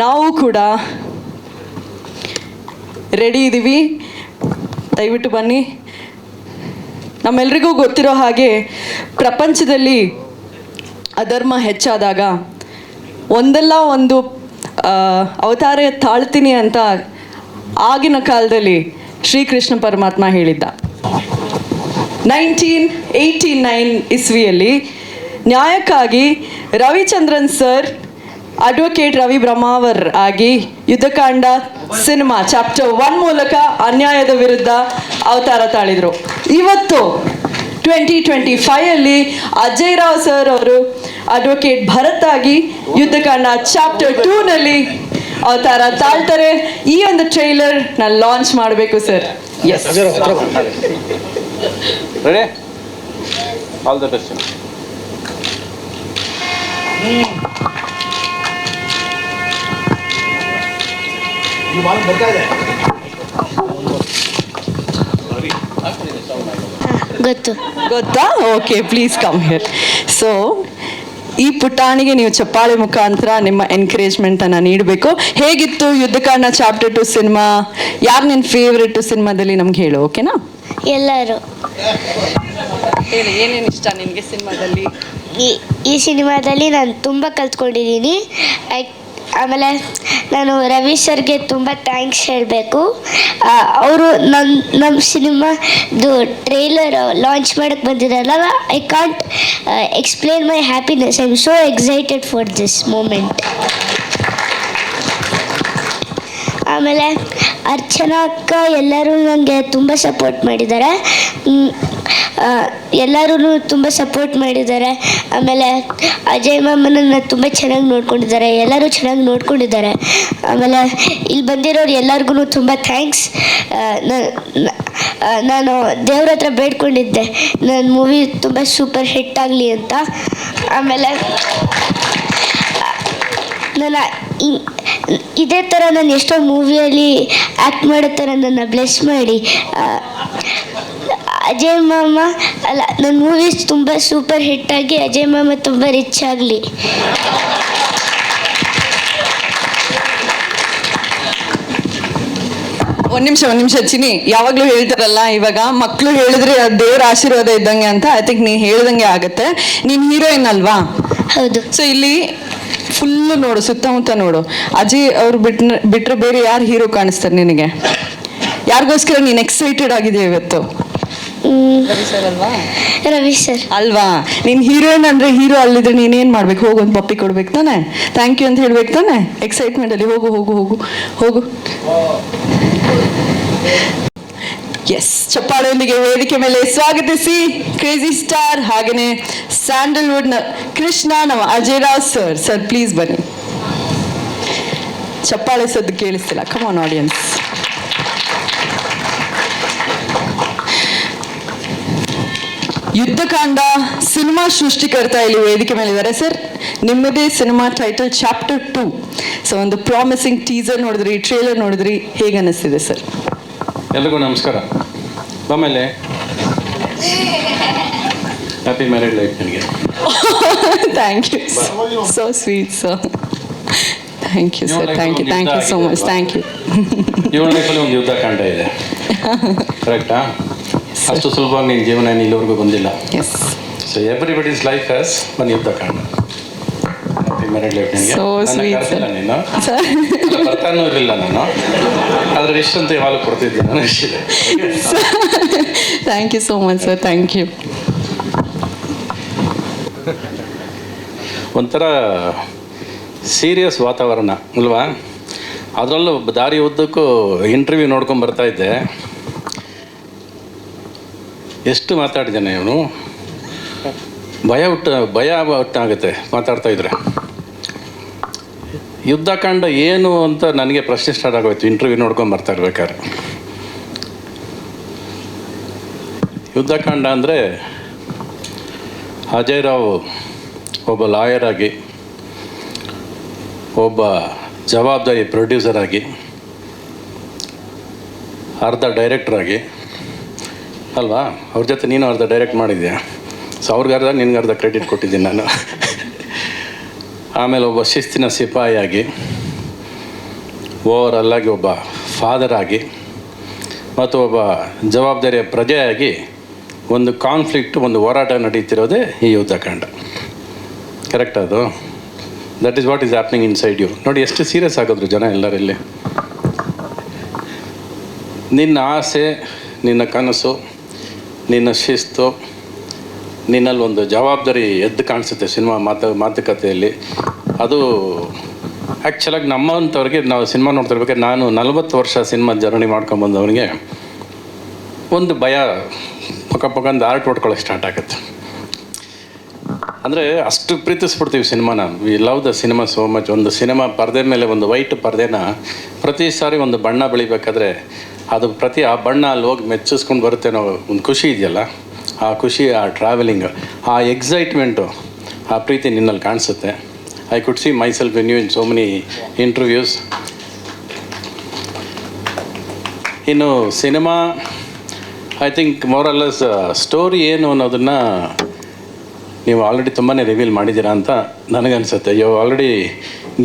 ನಾವು ಕೂಡ ರೆಡಿ ಇದ್ದೀವಿ. ದಯವಿಟ್ಟು ಬನ್ನಿ. ನಮ್ಮೆಲ್ರಿಗೂ ಗೊತ್ತಿರೋ ಹಾಗೆ ಪ್ರಪಂಚದಲ್ಲಿ ಅಧರ್ಮ ಹೆಚ್ಚಾದಾಗ ಒಂದಲ್ಲ ಒಂದು ಅವತಾರ ತಾಳ್ತೀನಿ ಅಂತ ಆಗಿನ ಕಾಲದಲ್ಲಿ ಶ್ರೀಕೃಷ್ಣ ಪರಮಾತ್ಮ ಹೇಳಿದ್ದ. 1989 ಇಸ್ವಿಯಲ್ಲಿ ನ್ಯಾಯಕ್ಕಾಗಿ ರವಿಚಂದ್ರನ್ ಸರ್ ಅಡ್ವೊಕೇಟ್ ರವಿ ಬ್ರಹ್ಮಾವರ್ ಆಗಿ ಯುದ್ಧಕಾಂಡ ಸಿನಿಮಾ ಚಾಪ್ಟರ್ 1 ಮೂಲಕ ಅನ್ಯಾಯದ ವಿರುದ್ಧ ಅವತಾರ ತಾಳಿದ್ರು. ಇವತ್ತು 2025 ಅಜಯ್ ರಾವ್ ಸರ್ ಅವರು ಅಡ್ವೊಕೇಟ್ ಭರತ್ ಆಗಿ ಯುದ್ಧಕಾಂಡ ಚಾಪ್ಟರ್ 2 ಅವತಾರ ತಾಳ್ತಾರೆ. ಈ ಒಂದು ಟ್ರೈಲರ್ ನಾನು ಲಾಂಚ್ ಮಾಡಬೇಕು sir. Yes, ready, all the best. ಗೊತ್ತಾ? Okay, please come here. So ಈ ಪುಟಾಣಿಗೆ ನೀವು ಚಪ್ಪಾಳೆ ಮುಖಾಂತರ ನಿಮ್ಮ ಎನ್ಕರೇಜ್ಮೆಂಟನ್ನು ನೀಡಬೇಕು. ಹೇಗಿತ್ತು ಯುದ್ಧಕಾಂಡ ಚಾಪ್ಟರ್ 2 ಸಿನಿಮಾ? ಯಾರು ನಿನ್ನ ಫೇವ್ರೆಟ್ ಸಿನಿಮಾದಲ್ಲಿ ನಮ್ಗೆ ಹೇಳು, ಓಕೆನಾ? ಎಲ್ಲರೂ. ಹೇಳಿ, ಏನೇನು ಇಷ್ಟ ನಿನಗೆ ಸಿನಿಮಾದಲ್ಲಿ? ಈ ಸಿನಿಮಾದಲ್ಲಿ ನಾನು ತುಂಬ ಕಲ್ತ್ಕೊಂಡಿದ್ದೀನಿ. ಆಮೇಲೆ ನಾನು ರವಿ ಸರ್ಗೆ ತುಂಬ ಥ್ಯಾಂಕ್ಸ್ ಹೇಳಬೇಕು. ಅವರು ನಮ್ಮ ಸಿನಿಮಾದು ಟ್ರೈಲರ್ ಲಾಂಚ್ ಮಾಡೋಕ್ಕೆ ಬಂದಿರಲ್ಲ. I can't explain my happiness. I am so excited for this moment. ಆಮೇಲೆ ಅರ್ಚನಾ ಅಕ್ಕ ಎಲ್ಲರೂ ನನಗೆ ತುಂಬ ಸಪೋರ್ಟ್ ಮಾಡಿದ್ದಾರೆ. ಎಲ್ಲರೂ ತುಂಬ ಸಪೋರ್ಟ್ ಮಾಡಿದ್ದಾರೆ. ಆಮೇಲೆ ಅಜಯ್ ಮಾಮನನ್ನು ತುಂಬ ಚೆನ್ನಾಗಿ ನೋಡ್ಕೊಂಡಿದ್ದಾರೆ. ಎಲ್ಲರೂ ಚೆನ್ನಾಗಿ ನೋಡ್ಕೊಂಡಿದ್ದಾರೆ. ಆಮೇಲೆ ಇಲ್ಲಿ ಬಂದಿರೋರು ಎಲ್ಲರಿಗೂ ತುಂಬ ಥ್ಯಾಂಕ್ಸ್. ನಾನು ದೇವ್ರ ಹತ್ರ ಬೇಡ್ಕೊಂಡಿದ್ದೆ ನನ್ನ ಮೂವಿ ತುಂಬ ಸೂಪರ್ ಹಿಟ್ ಆಗಲಿ ಅಂತ. ಆಮೇಲೆ ನಾನು ಇದೇ ಥರ ನಾನು ಎಷ್ಟೋ ಮೂವಿಯಲ್ಲಿ ಆ್ಯಕ್ಟ್ ಮಾಡೋ ಥರ ನನ್ನ ಬ್ಲೆಸ್ ಮಾಡಿ. ಅಜಯ್ ಮಾಮ ಅಲ್ಲ, ನನ್ನ ಮೂವೀಸ್ ತುಂಬ ಸೂಪರ್ ಹಿಟ್ಟಾಗಿ ಅಜಯ್ ಮಾಮ ತುಂಬ ರಿಚ್ ಆಗಲಿ. ಒಂದು ನಿಮಿಷ ಚಿನಿ, ಯಾವಾಗಲೂ ಹೇಳ್ತಾರಲ್ಲ, ಇವಾಗ ಮಕ್ಕಳು ಹೇಳಿದ್ರೆ ದೇವ್ರ ಆಶೀರ್ವಾದ ಇದ್ದಂಗೆ ಅಂತ. ಐ ಥಿಂಕ್ ನೀನು ಹೇಳ್ದಂಗೆ ಆಗುತ್ತೆ. ನೀನು ಹೀರೋಯಿನ್ ಅಲ್ವಾ? ಹೌದು. ಸೊ ಇಲ್ಲಿ ಫುಲ್ಲು ನೋಡು, ಸುತ್ತಮುತ್ತ ನೋಡು. ಅಜಯ್ ಅವ್ರು ಬಿಟ್ರೆ ಬೇರೆ ಯಾರು ಹೀರೋ ಕಾಣಿಸ್ತಾರೆ ನಿನಗೆ? ಯಾರಿಗೋಸ್ಕರ ನೀನು ಎಕ್ಸೈಟೆಡ್ ಆಗಿದೆಯಾ ಇವತ್ತು? ರವಿ ಸರ್ ಅಲ್ವಾ? ನೀನು ಹೀರೋಯಿನ್ ಅಂದರೆ ಹೀರೋ ಅಲ್ಲಿದ್ರೆ ನೀನೇನು ಮಾಡ್ಬೇಕು? ಹೋಗು, ಒಂದು ಪಪ್ಪಿ ಕೊಡ್ಬೇಕು ತಾನೆ, ಥ್ಯಾಂಕ್ ಯು ಅಂತ ಹೇಳ್ಬೇಕು ತಾನೆ, ಎಕ್ಸೈಟ್ಮೆಂಟಲ್ಲಿ. ಹೋಗು ಹೋಗು ಹೋಗು ಹೋಗು. ಎಸ್, ಚಪ್ಪಾಳೆಯೊಂದಿಗೆ ವೇದಿಕೆ ಮೇಲೆ ಸ್ವಾಗತಿಸಿ ಕ್ರೇಜಿ ಸ್ಟಾರ್ ಹಾಗೆಯೇ ಸ್ಯಾಂಡಲ್ವುಡ್ನ ಕೃಷ್ಣ ನಮ್ಮ Ajay Rao sir. Sir please ಬನ್ನಿ. ಚಪ್ಪಾಳೆ ಸದ್ದು ಕೇಳಿಸ್ತಿಲ್ಲ. Come on audience. Yuddhakaanda cinema ಸೃಷ್ಟಿಕರ್ತ ಇಲ್ಲಿ ವೇದಿಕೆ ಮೇಲೆ ಇದ್ದಾರೆ. ಸರ್, ನಿಮ್ಮದೇ ಸಿನಿಮಾ ಟೈಟಲ್ ಚಾಪ್ಟರ್ 2. ಸೊ ಒಂದು ಪ್ರಾಮಿಸಿಂಗ್ ಟೀಸರ್ ನೋಡಿದ್ರಿ, ಟ್ರೇಲರ್ ನೋಡಿದ್ರಿ, ಹೇಗೆ ಅನ್ನಿಸ್ತಿದೆ ಸರ್? ಎಲ್ರಿಗೂ ನಮಸ್ಕಾರ. ಆಮೇಲೆ ಹ್ಯಾಪಿ ಮ್ಯಾರಿಡ್ ಲೈಫ್ ನನಗೆ. Thank you, so sweet sir. Thank you sir, thank you so much. Thank you. ಇವಳ ಲೈಫಲ್ಲಿ ಒಂದು ಯುದ್ಧಕಾಂಡ ಇದೆ, ಕರೆಕ್ಟಾ? ಅಷ್ಟು ಸುಲಭವಾಗಿ ನಿನ್ನ ಜೀವನ ಇಲ್ಲಿವರೆಗೂ ಬಂದಿಲ್ಲ. Yes. So everybody's life has one Yuddhakaanda. Happy married life ನನಗೆ. So sweet, sir. ನೀನು Sir. ಬರ್ತಾನೂ ಇರಲಿಲ್ಲ ನಾನು, ಆದರೆ ಇಷ್ಟಂತ ಯಾವಾಗ ಕೊಡ್ತಿದ್ದೆ ನಾನು ಇಷ್ಟಿದೆ. Thank you so much sir, thank you. ಒಂಥರ ಸೀರಿಯಸ್ ವಾತಾವರಣ ಅಲ್ವಾ? ಅದರಲ್ಲೂ ದಾರಿ ಉದ್ದಕ್ಕೂ ಇಂಟರ್ವ್ಯೂ ನೋಡ್ಕೊಂಡು ಬರ್ತಾಯಿದ್ದೆ. ಎಷ್ಟು ಮಾತಾಡಿದ್ದಾನೆ ಇವನು, ಭಯ ಒಟ್ಟಾಗುತ್ತೆ ಮಾತಾಡ್ತಾಯಿದ್ರೆ. ಯುದ್ಧಕಾಂಡ ಏನು ಅಂತ ನನಗೆ ಪ್ರಶ್ನೆ ಸ್ಟಾರ್ಟ್ ಆಗೋಯ್ತು ಇಂಟರ್ವ್ಯೂ ನೋಡ್ಕೊಂಡು ಬರ್ತಾ ಇರ್ಬೇಕಾದ್ರೆ. ಯುದ್ಧಕಾಂಡ ಅಂದರೆ ಅಜಯ್ ರಾವ್ ಒಬ್ಬ ಲಾಯರ್ ಆಗಿ, ಒಬ್ಬ ಜವಾಬ್ದಾರಿ ಪ್ರೊಡ್ಯೂಸರ್ ಆಗಿ, ಅರ್ಧ ಡೈರೆಕ್ಟರ್ ಆಗಿ ಅಲ್ವಾ? ಅವ್ರ ಜೊತೆ ನೀನು ಅರ್ಧ ಡೈರೆಕ್ಟ್ ಮಾಡಿದ್ಯಾ. ಸೊ ಅವ್ರಿಗರ್ಧ ನಿನ್ಗರ್ಧ ಕ್ರೆಡಿಟ್ ಕೊಟ್ಟಿದ್ದೀನಿ ನಾನು. ಆಮೇಲೆ ಒಬ್ಬ ಶಿಸ್ತಿನ ಸಿಪಾಯಿಯಾಗಿ, ಓವರಾಲ್ ಆಗಿ ಒಬ್ಬ ಫಾದರ್ ಆಗಿ, ಮತ್ತು ಒಬ್ಬ ಜವಾಬ್ದಾರಿಯ ಪ್ರಜೆಯಾಗಿ ಒಂದು ಕಾನ್ಫ್ಲಿಕ್ಟ್, ಒಂದು ಹೋರಾಟ ನಡೀತಿರೋದೇ ಈ ಯುದ್ಧಕಾಂಡ. ಕರೆಕ್ಟ್ ಅದು? That is what is happening inside you. ನೋಡಿ ಎಷ್ಟು ಸೀರಿಯಸ್ ಆಗೋದ್ರು ಜನ ಎಲ್ಲರಲ್ಲಿ. ನಿನ್ನ ಆಸೆ, ನಿನ್ನ ಕನಸು, ನಿನ್ನ ಶಿಸ್ತು, ನಿನ್ನಲ್ಲಿ ಒಂದು ಜವಾಬ್ದಾರಿ ಎದ್ದು ಕಾಣಿಸುತ್ತೆ ಸಿನಿಮಾ ಮಾತುಕತೆಯಲ್ಲಿ. ಅದು ಆ್ಯಕ್ಚುಲಾಗಿ ನಮ್ಮಂಥವ್ರಿಗೆ ನಾವು ಸಿನಿಮಾ ನೋಡ್ತಿರ್ಬೇಕಾದ್ರೆ ನಾನು 40 ವರ್ಷ ಸಿನಿಮಾ ಜರ್ನಿ ಮಾಡ್ಕೊಂಬಂದವನಿಗೆ ಒಂದು ಭಯ ಪಕ್ಕ ಒಂದು ಆರ್ಟ್ ಹೊಡ್ಕೊಳ್ಳೋಕೆ ಸ್ಟಾರ್ಟ್ ಆಗುತ್ತೆ. ಅಂದರೆ ಅಷ್ಟು ಪ್ರೀತಿಸ್ಬಿಡ್ತೀವಿ ಸಿನಿಮಾನ. We love the cinema so much. ಒಂದು ಸಿನಿಮಾ ಪರದೆ ಮೇಲೆ ಒಂದು ವೈಟ್ ಪರದೆನ ಪ್ರತಿ ಸಾರಿ ಒಂದು ಬಣ್ಣ ಬೆಳಿಬೇಕಾದ್ರೆ ಅದು ಆ ಬಣ್ಣ ಅಲ್ಲಿ ಹೋಗಿ ಮೆಚ್ಚಿಸ್ಕೊಂಡು ಬರುತ್ತೆ ಅನ್ನೋ ಒಂದು ಖುಷಿ ಇದೆಯಲ್ಲ, ಆ ಖುಷಿ, ಆ ಟ್ರಾವೆಲಿಂಗ್, ಆ ಎಕ್ಸೈಟ್ಮೆಂಟು, ಆ ಪ್ರೀತಿ ನಿನ್ನಲ್ಲಿ ಕಾಣಿಸುತ್ತೆ. I could see myself in you in so many interviews. ಇನ್ನು cinema I think more or less story ಏನು ಅನ್ನೋದನ್ನು ನೀವು ಆಲ್ರೆಡಿ ತುಂಬಾ ರಿವೀಲ್ ಮಾಡಿದ್ದೀರಾ ಅಂತ ನನಗನ್ಸುತ್ತೆ. You already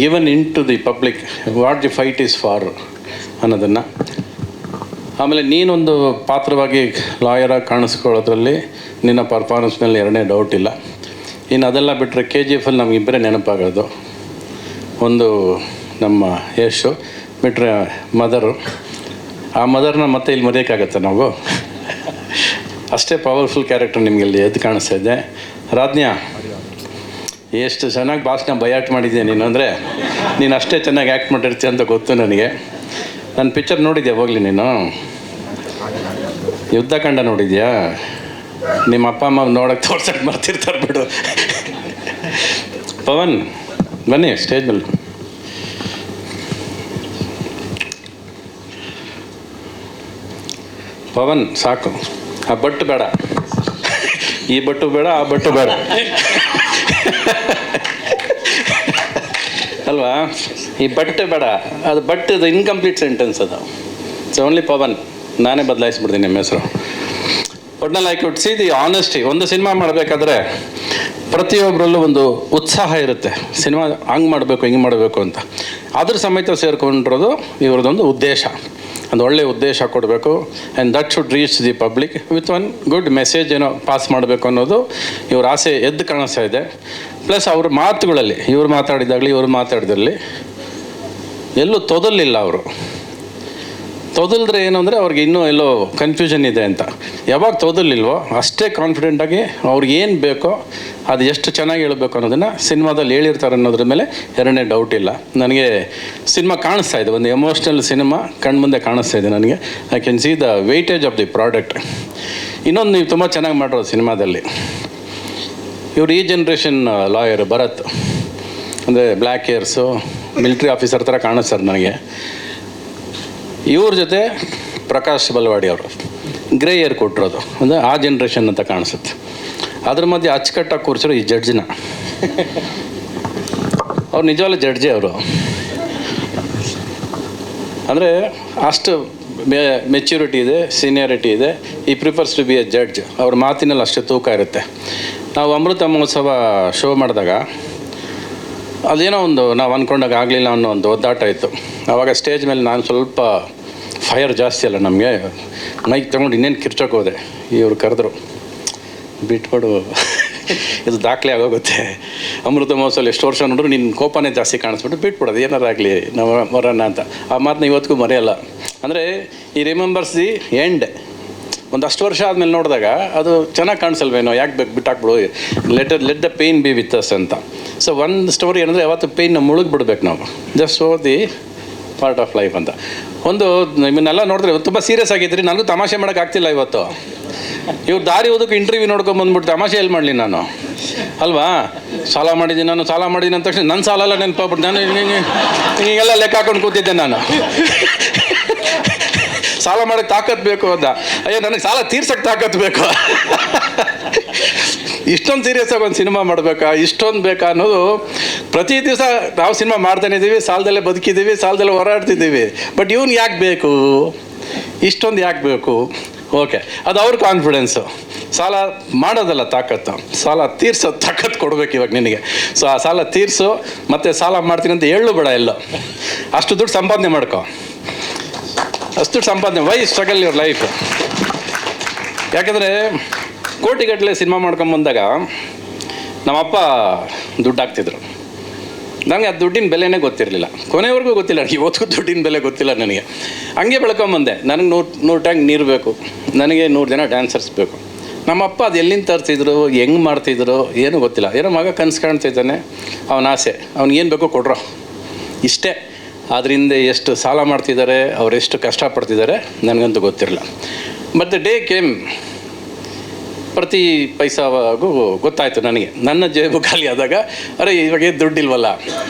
given in to the public what the fight is for ಅನ್ನೋದನ್ನು. ಆಮೇಲೆ ನೀನೊಂದು ಪಾತ್ರವಾಗಿ ಲಾಯರಾಗಿ ಕಾಣಿಸ್ಕೊಳ್ಳೋದ್ರಲ್ಲಿ ನಿನ್ನ ಪರ್ಫಾರ್ಮೆನ್ಸ್ನಲ್ಲಿ ಎರಡನೇ ಡೌಟ್ ಇಲ್ಲ. ಇನ್ನು ಅದೆಲ್ಲ ಬಿಟ್ಟರೆ KGF ಅಲ್ಲಿ ನಮಗಿಬ್ಬರೇ ನೆನಪಾಗೋದು. ಒಂದು ನಮ್ಮ ಯಶು, ಬಿಟ್ಟರೆ ಮದರು. ಆ ಮದರ್ನ ಮತ್ತೆ ಇಲ್ಲಿ ಮರೆಯೋಕ್ಕಾಗತ್ತೆ ನಾವು? ಅಷ್ಟೇ ಪವರ್ಫುಲ್ ಕ್ಯಾರೆಕ್ಟರ್ ನಿಮಗೆ ಇಲ್ಲಿ ಎದ್ದು ಕಾಣಿಸ್ತಾ ಇದೆ. ರಾಜ್ಞಾ, ಎಷ್ಟು ಚೆನ್ನಾಗಿ ಭಾಷಣ ಬಯಾಟ್ ಮಾಡಿದ್ಯಾ ನೀನು. ಅಂದರೆ ನೀನು ಅಷ್ಟೇ ಚೆನ್ನಾಗಿ ಆ್ಯಕ್ಟ್ ಮಾಡಿರ್ತೀಯ ಅಂತ ಗೊತ್ತು ನನಗೆ. ನನ್ನ ಪಿಕ್ಚರ್ ನೋಡಿದ್ಯಾ ಹೋಗಲಿ ನೀನು? ಯುದ್ಧಕಾಂಡ ನೋಡಿದ್ಯಾ? ನಿಮ್ಮ ಅಪ್ಪ ಅಮ್ಮ ನೋಡೋಕ್ಕೆ ತೋರ್ಸಕ್ಕೆ ಬರ್ತಿರ್ತಾರೆ ಬಿಡು. ಪವನ್ ಬನ್ನಿ ಸ್ಟೇಜ್ ಮೇಲೆ. ಪವನ್ ಸಾಕು, ಆ ಬಟ್ಟು ಬೇಡ, ಈ ಬಟ್ಟು ಬೇಡ, ಆ ಬಟ್ಟು ಬೇಡ ಅಲ್ವಾ? ಈ ಬಟ್ಟೆ ಬೇಡ, ಅದು ಬಟ್ಟೆದು ಇನ್ಕಂಪ್ಲೀಟ್ ಸೆಂಟೆನ್ಸ್ ಅದು. So only Pavan. ನಾನೇ ಬದಲಾಯಿಸ್ಬಿಡ್ತೀನಿ ನಿಮ್ಮ ಹೆಸರು. ಒಟ್ನಲ್ಲಿ I could see the honesty. ಒಂದು ಸಿನಿಮಾ ಮಾಡಬೇಕಾದ್ರೆ ಪ್ರತಿಯೊಬ್ಬರಲ್ಲೂ ಒಂದು ಉತ್ಸಾಹ ಇರುತ್ತೆ, ಸಿನಿಮಾ ಹಂಗೆ ಮಾಡಬೇಕು ಹಿಂಗೆ ಮಾಡಬೇಕು ಅಂತ. ಅದ್ರ ಸಮೇತ ಸೇರ್ಕೊಂಡಿರೋದು ಇವ್ರದ್ದೊಂದು ಉದ್ದೇಶ, ಒಂದು ಒಳ್ಳೆಯ ಉದ್ದೇಶ ಕೊಡಬೇಕು. And that should reach the public with one good message ಏನೋ ಪಾಸ್ ಮಾಡಬೇಕು ಅನ್ನೋದು ಇವ್ರ ಆಸೆ ಎದ್ದು ಕಾಣಿಸ್ತಾ ಇದೆ. ಪ್ಲಸ್ ಅವ್ರ ಮಾತುಗಳಲ್ಲಿ, ಇವ್ರು ಮಾತಾಡಿದಾಗಲಿ ಇವ್ರು ಮಾತಾಡಿದಲ್ಲಿ ಎಲ್ಲೂ ತೊದಲಿಲ್ಲ. ಅವರು ತೊದಲಿದ್ರೆ ಏನು ಅಂದರೆ ಅವ್ರಿಗೆ ಇನ್ನೂ ಎಲ್ಲೋ ಕನ್ಫ್ಯೂಷನ್ ಇದೆ ಅಂತ. ಯಾವಾಗ ತೊದಲಿಲ್ವೋ ಅಷ್ಟೇ ಕಾನ್ಫಿಡೆಂಟಾಗಿ ಅವ್ರಿಗೆ ಏನು ಬೇಕೋ ಅದು ಎಷ್ಟು ಚೆನ್ನಾಗಿ ಹೇಳಬೇಕು ಅನ್ನೋದನ್ನು ಸಿನಿಮಾದಲ್ಲಿ ಹೇಳಿರ್ತಾರೆ ಅನ್ನೋದ್ರ ಮೇಲೆ ಎರಡನೇ ಡೌಟ್ ಇಲ್ಲ. ನನಗೆ ಸಿನಿಮಾ ಕಾಣಿಸ್ತಾ ಇದೆ, ಒಂದು ಎಮೋಷ್ನಲ್ ಸಿನಿಮಾ ಕಣ್ಮುಂದೆ ಕಾಣಿಸ್ತಾ ಇದೆ ನನಗೆ. I can see the weightage of the product. ಇನ್ನೊಂದು ನೀವು ತುಂಬ ಚೆನ್ನಾಗಿ ಮಾಡಿರೋದು ಸಿನಿಮಾದಲ್ಲಿ, ಇವರು ಈ ಜನ್ರೇಷನ್ ಲಾಯರ್ ಭರತ್, ಅಂದರೆ ಬ್ಲ್ಯಾಕ್ ಹೇರ್ಸು, ಮಿಲಿಟ್ರಿ ಆಫೀಸರ್ ಥರ ಕಾಣಿಸ್ತಾರೆ ನನಗೆ. ಇವ್ರ ಜೊತೆ ಪ್ರಕಾಶ್ ಬಲ್ವಾಡಿ ಅವರು ಗ್ರೇ ಏರ್ ಕೊಟ್ಟಿರೋದು, ಅಂದರೆ ಆ ಜನ್ರೇಷನ್ ಅಂತ ಕಾಣಿಸುತ್ತೆ. ಅದ್ರ ಮಧ್ಯೆ ಅಚ್ಚುಕಟ್ಟಾಗಿ ಕೂರಿಸಿರೋ ಈ ಜಡ್ಜ್ನ, ಅವ್ರು ನಿಜವಾಗ್ಲೂ ಜಡ್ಜೆ ಅವರು. ಅಂದರೆ ಅಷ್ಟು ಮೆಚ್ಯೂರಿಟಿ ಇದೆ, ಸೀನಿಯಾರಿಟಿ ಇದೆ. He prefers to be a judge. ಅವ್ರ ಮಾತಿನಲ್ಲಿ ಅಷ್ಟು ತೂಕ ಇರುತ್ತೆ. ನಾವು ಅಮೃತ ಮಹೋತ್ಸವ ಶೋ ಮಾಡಿದಾಗ ಅದೇನೋ ಒಂದು ನಾವು ಅಂದ್ಕೊಂಡಾಗ ಆಗಲಿಲ್ಲ ಅನ್ನೋ ಒಂದು ಒದ್ದಾಟ ಇತ್ತು. ಆವಾಗ ಸ್ಟೇಜ್ ಮೇಲೆ ನಾನು ಸ್ವಲ್ಪ ಫೈರ್ ಜಾಸ್ತಿ ಅಲ್ಲ ನಮಗೆ, ಮೈಕ್ ತೊಗೊಂಡು ಇನ್ನೇನು ಕಿರ್ಚೋಕೆ ಹೋದೆ. ಇವ್ರು ಕರೆದ್ರು, ಬಿಟ್ಬಿಡು ಇದು ದಾಖಲೆ ಆಗೋಗುತ್ತೆ, ಅಮೃತ ಮಹೋತ್ಸವ ಎಷ್ಟು ವರ್ಷ ನೋಡ್ರು ನಿನ್ನ ಕೋಪನೇ ಜಾಸ್ತಿ ಕಾಣಿಸ್ಬಿಟ್ಟು ಬಿಟ್ಬಿಡೋದು, ಏನಾರಾಗಲಿ ನಾವು ಬರೋಣ ಅಂತ. ಆ ಮಾತನ್ನ ಇವತ್ತಿಗೂ ಮರೆಯಲ್ಲ. ಅಂದರೆ ಈ ರಿಮೆಂಬರ್ಸ್ ದಿ ಎಂಡ್. ಒಂದಷ್ಟು ವರ್ಷ ಆದಮೇಲೆ ನೋಡಿದಾಗ ಅದು ಚೆನ್ನಾಗಿ ಕಾಣಿಸಲ್ವೇನೋ, ಯಾಕೆ ಬೇಕು ಬಿಟ್ಟಾಕ್ಬಿಡು, let the pain be with us ಅಂತ. ಸೊ ಒಂದು ಸ್ಟೋರಿ ಏನಂದರೆ ಯಾವತ್ತು ಪೇಯ್ನ ಮುಳುಗ್ಬಿಡ್ಬೇಕು ನಾವು, just so the part of life ಅಂತ. ಒಂದು ನಿಮ್ಮನ್ನೆಲ್ಲ ನೋಡಿದ್ರೆ ತುಂಬ ಸೀರಿಯಸ್ ಆಗಿದ್ರಿ, ನನಗೂ ತಮಾಷೆ ಮಾಡೋಕ್ಕಾಗ್ತಿಲ್ಲ ಇವತ್ತು. ಇವ್ರು ದಾರಿ ಓದಕ್ಕೆ ಇಂಟರ್ವ್ಯೂ ನೋಡ್ಕೊಂಬಂದ್ಬಿಟ್ಟು ತಮಾಷೆ ಎಲ್ಲಿ ಮಾಡಲಿ ನಾನು, ಅಲ್ವಾ? ಸಾಲ ಮಾಡಿದ್ದೀನಿ ಅಂದ ತಕ್ಷಣ ನನ್ನ ಸಾಲ ಎಲ್ಲ ನೆನಪಾಗ್ಬಿಟ್ಟು ನಾನು ಹೀಗೆಲ್ಲ ಲೆಕ್ಕ ಹಾಕೊಂಡು ಕೂತಿದ್ದೆ ನಾನು. ಸಾಲ ಮಾಡೋಕ್ಕೆ ತಾಕತ್ತು ಬೇಕು ಅಂತ. ಅಯ್ಯೋ ನನಗೆ ಸಾಲ ತೀರ್ಸೋಕ್ಕೆ ತಾಕತ್ತು ಬೇಕು. ಇಷ್ಟೊಂದು ಸೀರಿಯಸ್ಸಾಗಿ ಒಂದು ಸಿನಿಮಾ ಮಾಡಬೇಕಾ, ಇಷ್ಟೊಂದು ಬೇಕಾ ಅನ್ನೋದು. ಪ್ರತಿ ದಿವಸ ನಾವು ಸಿನಿಮಾ ಮಾಡ್ತಾನೆ ಇದ್ದೀವಿ, ಸಾಲದಲ್ಲೇ ಬದುಕಿದ್ದೀವಿ, ಸಾಲದಲ್ಲೇ ಹೋರಾಡ್ತಿದ್ದೀವಿ. ಬಟ್ ಇವ್ನು ಯಾಕೆ ಬೇಕು, ಇಷ್ಟೊಂದು ಯಾಕೆ ಬೇಕು? ಓಕೆ, ಅದು ಅವ್ರ ಕಾನ್ಫಿಡೆನ್ಸು. ಸಾಲ ಮಾಡೋದಲ್ಲ ತಾಕತ್ತು, ಸಾಲ ತೀರ್ಸೋ ತಾಕತ್ತು ಕೊಡಬೇಕು ಇವಾಗ ನಿನಗೆ. ಸೊ ಆ ಸಾಲ ತೀರಿಸು, ಮತ್ತು ಸಾಲ ಮಾಡ್ತೀನಿ ಅಂತ ಹೇಳು ಬೇಡ. ಎಲ್ಲೋ ಅಷ್ಟು ದುಡ್ಡು ಸಂಪಾದನೆ ಮಾಡ್ಕೊ, ಅಷ್ಟು ಸಂಪಾದನೆ. Why struggle your life? ಯಾಕೆಂದರೆ ಕೋಟಿಗಟ್ಟಲೆ ಸಿನಿಮಾ ಮಾಡ್ಕೊಂಬಂದಾಗ ನಮ್ಮಪ್ಪ ದುಡ್ಡು ಹಾಕ್ತಿದ್ರು. ನನಗೆ ಆ ದುಡ್ಡಿನ ಬೆಲೆನೇ ಗೊತ್ತಿರಲಿಲ್ಲ, ಕೊನೆವರೆಗೂ ಗೊತ್ತಿಲ್ಲ. ಇವತ್ತಿಗೂ ದುಡ್ಡಿನ ಬೆಲೆ ಗೊತ್ತಿಲ್ಲ ನನಗೆ. ಹಂಗೆ ಬೆಳ್ಕೊಂಬಂದೆ. ನನಗೆ 100 ಟ್ಯಾಂಕ್ ನೀರು ಬೇಕು, ನನಗೆ 100 ಜನ ಡ್ಯಾನ್ಸರ್ಸ್ ಬೇಕು. ನಮ್ಮಪ್ಪ ಅದು ಎಲ್ಲಿಂದ ತರ್ತಿದ್ರು, ಹೆಂಗೆ ಮಾಡ್ತಿದ್ರು ಏನೂ ಗೊತ್ತಿಲ್ಲ. ಏನೋ ಮಗ ಕನಸು ಕಾಣ್ತಿದ್ದಾನೆ, ಅವನ ಆಸೆ, ಅವ್ನಿಗೇನು ಬೇಕೋ ಕೊಡ್ರೋ, ಇಷ್ಟೇ. ಅದರಿಂದ ಎಷ್ಟು ಸಾಲ ಮಾಡ್ತಿದ್ದಾರೆ, ಅವರೆಷ್ಟು ಕಷ್ಟಪಡ್ತಿದ್ದಾರೆ ನನಗಂತೂ ಗೊತ್ತಿರಲಿಲ್ಲ. ಬಟ್ ದ ಡೇ ಕೇಮ್, ಪ್ರತಿ ಪೈಸಾಗೂ ಗೊತ್ತಾಯಿತು ನನಗೆ. ನನ್ನ ಜೇಬು ಖಾಲಿ ಆದಾಗ ಅರೆ ಇವಾಗ ದುಡ್ಡಿಲ್ವಲ್ಲ,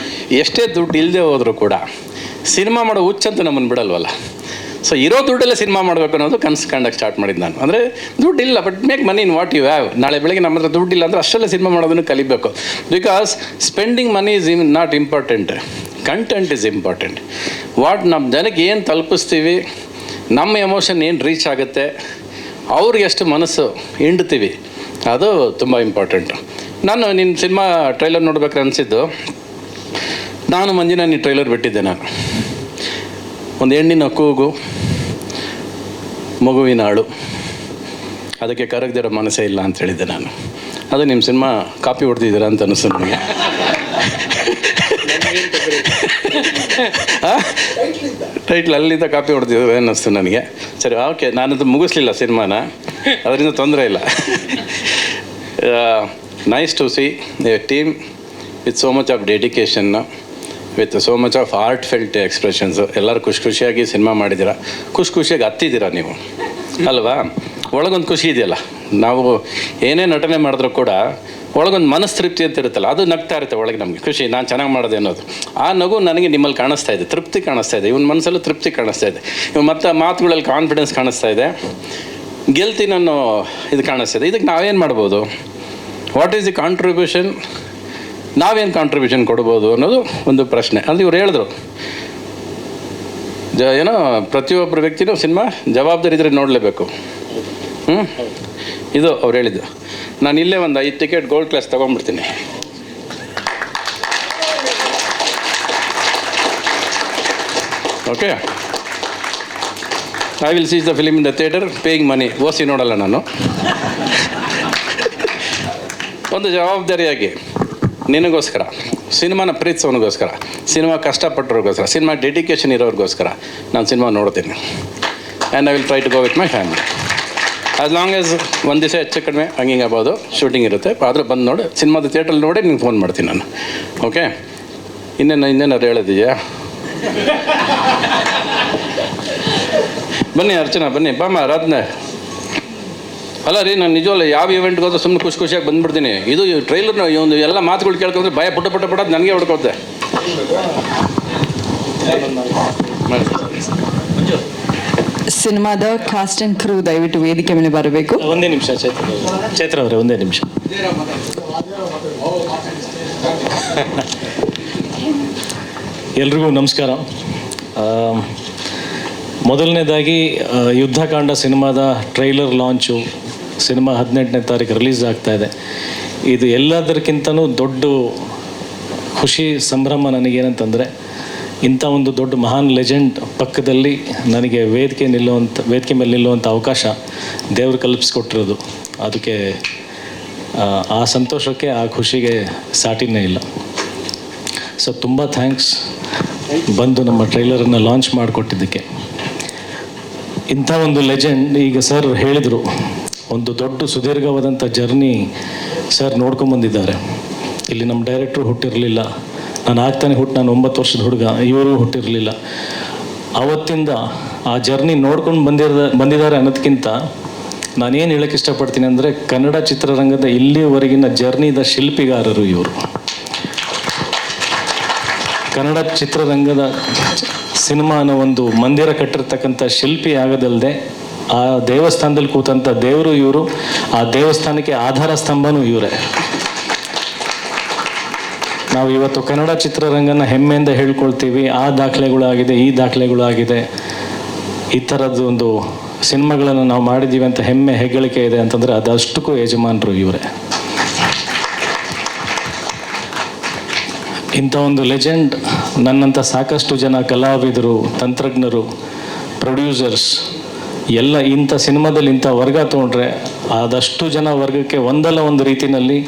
ಎಷ್ಟೇ ದುಡ್ಡು ಇಲ್ಲದೆ ಹೋದರೂ ಕೂಡ ಸಿನಿಮಾ ಮಾಡೋ ಹುಚ್ಚಂತೂ ನಮ್ಮನ್ನು ಬಿಡಲ್ವಲ್ಲ. ಸೊ ಇರೋ ದುಡ್ಡಲ್ಲೇ ಸಿನಿಮಾ ಮಾಡಬೇಕು ಅನ್ನೋದು ಕನಸು ಕಂಡಕ್ಕೆ ಸ್ಟಾರ್ಟ್ ಮಾಡಿದ್ದು ನಾನು. ಅಂದರೆ ದುಡ್ಡಿಲ್ಲ, but make money in what you have. ನಾಳೆ ಬೆಳಗ್ಗೆ ನಮ್ಮ ಹತ್ರ ದುಡ್ಡಿಲ್ಲ ಅಂದರೆ ಅಷ್ಟೆಲ್ಲ ಸಿನಿಮಾ ಮಾಡೋದನ್ನು ಕಲಿಬೇಕು. Because spending money is not important, content is important. What ನಮ್ಮ ಜನಕ್ಕೆ ಏನು ತಲುಪಿಸ್ತೀವಿ, ನಮ್ಮ ಎಮೋಷನ್ ಏನು ರೀಚ್ ಆಗುತ್ತೆ, ಅವ್ರಿಗೆ ಎಷ್ಟು ಮನಸ್ಸು ಹಿಂಡ್ತೀವಿ, ಅದು ತುಂಬ ಇಂಪಾರ್ಟೆಂಟು. ನಾನು ನಿನ್ನ ಸಿನಿಮಾ ಟ್ರೈಲರ್ ನೋಡ್ಬೇಕಾದ್ರೆ ಅನಿಸಿದ್ದು, ನಾನು ಮಂಜಿನ ನೀನು ಟ್ರೈಲರ್ ಬಿಟ್ಟಿದ್ದೆ. ನಾನು ಒಂದು ಹೆಣ್ಣಿನ ಕೂಗು, ಮಗುವಿನ ಹಾಡು, ಅದಕ್ಕೆ ಕರಗದಿರೋ ಮನಸ್ಸೇ ಇಲ್ಲ ಅಂತ ಹೇಳಿದ್ದೆ ನಾನು. ಅದು ನಿಮ್ಮ ಸಿನಿಮಾ ಕಾಪಿ ಹೊಡೆದಿದ್ದೀರಾ ಅಂತ ಅನ್ನಿಸ್ತು ನನಗೆ. ಟೈಟ್ಲ್ ಅಲ್ಲಿಂದ ಕಾಪಿ ಹೊಡೆದಿದ್ರು ಅನ್ನಿಸ್ತು ನನಗೆ. ಸರಿ, ಓಕೆ, ನಾನಂತೂ ಮುಗಿಸ್ಲಿಲ್ಲ ಸಿನಿಮಾನ, ಅದರಿಂದ ತೊಂದರೆ ಇಲ್ಲ. Nice to see a team with so much of dedication, with so much of heartfelt expressions. ಎಲ್ಲರೂ ಖುಷಿಯಾಗಿ ಸಿನಿಮಾ ಮಾಡಿದ್ದೀರಾ, ಖುಷಿಯಾಗಿ ಹತ್ತಿದ್ದೀರಾ ನೀವು ಅಲ್ವಾ? ಒಳಗೊಂದು ಖುಷಿ ಇದೆಯಲ್ಲ, ನಾವು ಏನೇ ನಟನೆ ಮಾಡಿದ್ರೂ ಕೂಡ ಒಳಗೊಂದು ಮನಸ್ತೃಪ್ತಿ ಅಂತ ಇರುತ್ತಲ್ಲ, ಅದು ನಗ್ತಾ ಇರುತ್ತೆ ಒಳಗೆ ನಮಗೆ ಖುಷಿ, ನಾನು ಚೆನ್ನಾಗಿ ಮಾಡಿದೆ ಅನ್ನೋದು. ಆ ನಗು ನನಗೆ ನಿಮ್ಮಲ್ಲಿ ಕಾಣಿಸ್ತಾ ಇದೆ, ತೃಪ್ತಿ ಕಾಣಿಸ್ತಾ ಇದೆ, ಇವನ ಮನಸ್ಸಲ್ಲೂ ತೃಪ್ತಿ ಕಾಣಿಸ್ತಾ ಇದೆ, ಇವ್ ಮತ್ತು ಮಾತುಗಳಲ್ಲಿ ಕಾನ್ಫಿಡೆನ್ಸ್ ಕಾಣಿಸ್ತಾ ಇದೆ, ಗೆಲ್ತೀನಿ ಅನ್ನೋ ಇದು ಕಾಣಿಸ್ತಾ ಇದೆ. ಇದಕ್ಕೆ ನಾವೇನು ಮಾಡ್ಬೋದು, ವಾಟ್ ಈಸ್ ದಿ ಕಾಂಟ್ರಿಬ್ಯೂಷನ್, ನಾವೇನು ಕಾಂಟ್ರಿಬ್ಯೂಷನ್ ಕೊಡ್ಬೋದು ಅನ್ನೋದು ಒಂದು ಪ್ರಶ್ನೆ. ಅಂದರೆ ಇವ್ರು ಹೇಳಿದ್ರು ಏನೋ ಪ್ರತಿಯೊಬ್ಬರು ವ್ಯಕ್ತಿನೂ ಸಿನಿಮಾ ಜವಾಬ್ದಾರಿ ಇದ್ರೆ ನೋಡಲೇಬೇಕು. ಇದು ಅವ್ರು ಹೇಳಿದ್ದು. ನಾನು ಇಲ್ಲೇ ಒಂದು 5 ಟಿಕೆಟ್ ಗೋಲ್ಡ್ ಕ್ಲಾಸ್ ತೊಗೊಂಡ್ಬಿಡ್ತೀನಿ. Okay, I will see the film in the theatre paying money. OC ನೋಡಲ್ಲ ನಾನು. ಒಂದು ಜವಾಬ್ದಾರಿಯಾಗಿ ನಿನಗೋಸ್ಕರ, ಸಿನಿಮಾನ ಪ್ರೀತಿಸೋನಿಗೋಸ್ಕರ, ಸಿನಿಮಾ ಕಷ್ಟಪಟ್ಟವ್ರಿಗೋಸ್ಕರ, ಸಿನಿಮಾ ಡೆಡಿಕೇಶನ್ ಇರೋರಿಗೋಸ್ಕರ ನಾನು ಸಿನಿಮಾ ನೋಡ್ತೀನಿ. And I will try to go with my family. As long as ಒಂದು ದಿವಸ ಹೆಚ್ಚು ಕಡಿಮೆ ಹಂಗಿಂಗ್ ಆಗ್ಬೋದು, ಶೂಟಿಂಗ್ ಇರುತ್ತೆ, ಆದರೂ ಬಂದು ನೋಡಿ ಸಿನಿಮಾದ ಥಿಯೇಟ್ರಲ್ಲಿ ನೋಡಿ ನಿಂಗೆ ಫೋನ್ ಮಾಡ್ತೀನಿ ನಾನು. ಓಕೆ, ಇನ್ನೇನಾದ್ರು ಹೇಳೋದಿದೆಯಾ? ಬನ್ನಿ ಅರ್ಚನಾ, ಬನ್ನಿ, ಬಾಮ ರಾತ್ನೆ. ಅಲ್ಲ ರೀ, ನಾನು ನಿಜವಲ್ಲ ಯಾವ ಇವೆಂಟ್ಗೆ ಹೋದ್ರೆ ಸುಮ್ಮನೆ ಖುಷಿಯಾಗಿ ಬಂದುಬಿಡ್ತೀನಿ. ಇದು ಟ್ರೈಲರ್ನ ಒಂದು ಎಲ್ಲ ಮಾತುಗಳು ಕೇಳ್ಕೊಂಡ್ರೆ ಭಯ ಪುಟ್ಟ ನನಗೆ ಹೊಡ್ಕೋತೆ. ಸಿನಿಮಾದ ಕಾಸ್ಟ್ ಆ್ಯಂಡ್ ಕ್ರೂ ದಯವಿಟ್ಟು ವೇದಿಕೆ ಮೇಲೆ ಬರಬೇಕು. ಒಂದೇ ನಿಮಿಷ ಚೈತ್ರ ಅವರೇ, ಒಂದೇ ನಿಮಿಷ. ಎಲ್ರಿಗೂ ನಮಸ್ಕಾರ. ಮೊದಲನೇದಾಗಿ ಯುದ್ಧಕಾಂಡ ಸಿನಿಮಾದ ಟ್ರೈಲರ್ ಲಾಂಚು, ಸಿನಿಮಾ 18ನೇ ತಾರೀಕು ರಿಲೀಸ್ ಆಗ್ತಾ ಇದೆ. ಇದು ಎಲ್ಲದಕ್ಕಿಂತನೂ ದೊಡ್ಡ ಖುಷಿ ಸಂಭ್ರಮ ನನಗೇನಂತಂದರೆ, ಇಂಥ ಒಂದು ದೊಡ್ಡ ಮಹಾನ್ ಲೆಜೆಂಡ್ ಪಕ್ಕದಲ್ಲಿ ನನಗೆ ವೇದಿಕೆ ಮೇಲೆ ನಿಲ್ಲುವಂಥ ಅವಕಾಶ ದೇವರು ಕಲ್ಪಿಸ್ಕೊಟ್ಟಿರೋದು. ಅದಕ್ಕೆ ಆ ಸಂತೋಷಕ್ಕೆ, ಆ ಖುಷಿಗೆ ಸಾಟಿನೇ ಇಲ್ಲ. ಸೊ ತುಂಬ ಥ್ಯಾಂಕ್ಸ್ ಬಂದು ನಮ್ಮ ಟ್ರೈಲರನ್ನು ಲಾಂಚ್ ಮಾಡಿಕೊಟ್ಟಿದ್ದಕ್ಕೆ. ಇಂಥ ಒಂದು ಲೆಜೆಂಡ್, ಈಗ ಸರ್ ಹೇಳಿದರು, ಒಂದು ದೊಡ್ಡ ಸುದೀರ್ಘವಾದಂಥ ಜರ್ನಿ ಸರ್ ನೋಡ್ಕೊಂಬಂದಿದ್ದಾರೆ. ಇಲ್ಲಿ ನಮ್ಮ ಡೈರೆಕ್ಟ್ರು ಹುಟ್ಟಿರಲಿಲ್ಲ, ನಾನು ಆಗ್ತಾನೆ ನಾನು 9 ವರ್ಷದ ಹುಡುಗ, ಇವರು ಹುಟ್ಟಿರಲಿಲ್ಲ. ಆವತ್ತಿಂದ ಆ ಜರ್ನಿ ನೋಡ್ಕೊಂಡು ಬಂದಿದ್ದಾರೆ ಅನ್ನೋದಕ್ಕಿಂತ ನಾನೇನು ಹೇಳೋಕ್ಕೆ ಇಷ್ಟಪಡ್ತೀನಿ ಅಂದರೆ, ಕನ್ನಡ ಚಿತ್ರರಂಗದ ಇಲ್ಲಿವರೆಗಿನ ಜರ್ನಿದ ಶಿಲ್ಪಿಗಾರರು ಇವರು. ಕನ್ನಡ ಚಿತ್ರರಂಗದ ಸಿನಿಮಾನ ಒಂದು ಮಂದಿರ ಕಟ್ಟಿರ್ತಕ್ಕಂಥ ಶಿಲ್ಪಿ ಆಗೋದಲ್ಲದೆ, ಆ ದೇವಸ್ಥಾನದಲ್ಲಿ ಕೂತಂಥ ದೇವರು ಇವರು, ಆ ದೇವಸ್ಥಾನಕ್ಕೆ ಆಧಾರ ಸ್ತಂಭನೂ ಇವರೇ. ನಾವು ಇವತ್ತು ಕನ್ನಡ ಚಿತ್ರರಂಗನ ಹೆಮ್ಮೆಯಿಂದ ಹೇಳ್ಕೊಳ್ತೀವಿ, ಆ ದಾಖಲೆಗಳಾಗಿದೆ, ಈ ದಾಖಲೆಗಳಾಗಿದೆ, ಈ ಥರದ್ದು ಒಂದು ಸಿನಿಮಾಗಳನ್ನು ನಾವು ಮಾಡಿದ್ದೀವಿ ಅಂತ ಹೆಗ್ಗಳಿಕೆ ಇದೆ ಅಂತಂದರೆ ಅದಷ್ಟಕ್ಕೂ ಯಜಮಾನರು ಇವರೇ. ಇಂಥ ಒಂದು ಲೆಜೆಂಡ್ ನನ್ನಂಥ ಸಾಕಷ್ಟು ಜನ ಕಲಾವಿದರು, ತಂತ್ರಜ್ಞರು, ಪ್ರೊಡ್ಯೂಸರ್ಸ್ ಎಲ್ಲ ಇಂಥ ಸಿನಿಮಾದಲ್ಲಿ ಇಂಥ ವರ್ಗ ತೊಗೊಂಡ್ರೆ ಅದಷ್ಟು ಜನ ವರ್ಗಕ್ಕೆ ಒಂದಲ್ಲ ಒಂದು ರೀತಿಯಲ್ಲಿ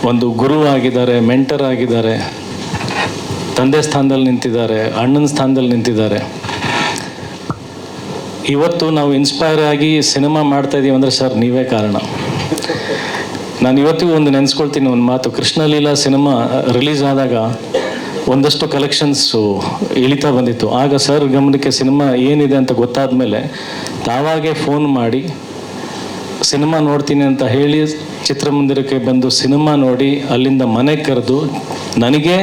ಒಂದು ಗುರು ಆಗಿದ್ದಾರೆ, ಮೆಂಟರ್ ಆಗಿದ್ದಾರೆ, ತಂದೆ ಸ್ಥಾನದಲ್ಲಿ ನಿಂತಿದ್ದಾರೆ, ಅಣ್ಣನ ಸ್ಥಾನದಲ್ಲಿ ನಿಂತಿದ್ದಾರೆ. ಇವತ್ತು ನಾವು ಇನ್ಸ್ಪೈರ್ ಆಗಿ ಸಿನಿಮಾ ಮಾಡ್ತಾಯಿದ್ದೀವಿ ಅಂದರೆ ಸರ್ ನೀವೇ ಕಾರಣ. ನಾನು ಇವತ್ತಿಗೂ ಒಂದು ನೆನೆಸ್ಕೊಳ್ತೀನಿ ಒಂದು ಮಾತು. ಕೃಷ್ಣಲೀಲಾ ಸಿನಿಮಾ ರಿಲೀಸ್ ಆದಾಗ ಒಂದಷ್ಟು ಕಲೆಕ್ಷನ್ಸು ಇಳಿತಾ ಬಂದಿತ್ತು. ಆಗ ಸರ್ ಗಮನಕ್ಕೆ ಸಿನಿಮಾ ಏನಿದೆ ಅಂತ ಗೊತ್ತಾದ ಮೇಲೆ ತಾವಾಗೇ ಫೋನ್ ಮಾಡಿ ಸಿನಿಮಾ ನೋಡ್ತೀನಿ ಅಂತ ಹೇಳಿ ಚಿತ್ರಮಂದಿರಕ್ಕೆ ಬಂದು ಸಿನಿಮಾ ನೋಡಿ ಅಲ್ಲಿಂದ ಮನೆಗೆ ಕರೆದು ನನಗೆ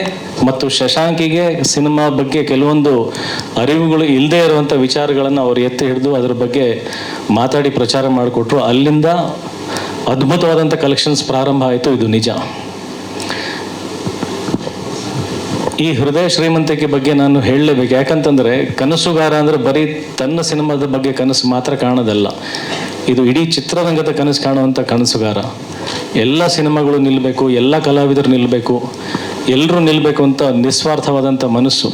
ಮತ್ತು ಶಶಾಂಕಿಗೆ ಸಿನಿಮಾ ಬಗ್ಗೆ ಕೆಲವೊಂದು ಅರಿವುಗಳು ಇಲ್ಲದೇ ಇರುವಂಥ ವಿಚಾರಗಳನ್ನು ಅವ್ರು ಎತ್ತಿ ಹಿಡಿದು ಅದರ ಬಗ್ಗೆ ಮಾತಾಡಿ ಪ್ರಚಾರ ಮಾಡಿಕೊಟ್ರು. ಅಲ್ಲಿಂದ ಅದ್ಭುತವಾದಂಥ ಕಲೆಕ್ಷನ್ಸ್ ಪ್ರಾರಂಭ ಆಯಿತು. ಇದು ನಿಜ. ಈ ಹೃದಯ ಶ್ರೀಮಂತಿಕೆ ಬಗ್ಗೆ ನಾನು ಹೇಳಲೇಬೇಕು. ಯಾಕಂತಂದರೆ ಕನಸುಗಾರ ಅಂದರೆ ಬರೀ ತನ್ನ ಸಿನಿಮಾದ ಬಗ್ಗೆ ಕನಸು ಮಾತ್ರ ಕಾಣೋದಲ್ಲ, ಇದು ಇಡೀ ಚಿತ್ರರಂಗದ ಕನಸು ಕಾಣುವಂಥ ಕನಸುಗಾರ. ಎಲ್ಲ ಸಿನಿಮಾಗಳು ನಿಲ್ಲಬೇಕು, ಎಲ್ಲ ಕಲಾವಿದರು ನಿಲ್ಲಬೇಕು, ಎಲ್ಲರೂ ನಿಲ್ಲಬೇಕು ಅಂತ ನಿಸ್ವಾರ್ಥವಾದಂಥ ಮನಸ್ಸು,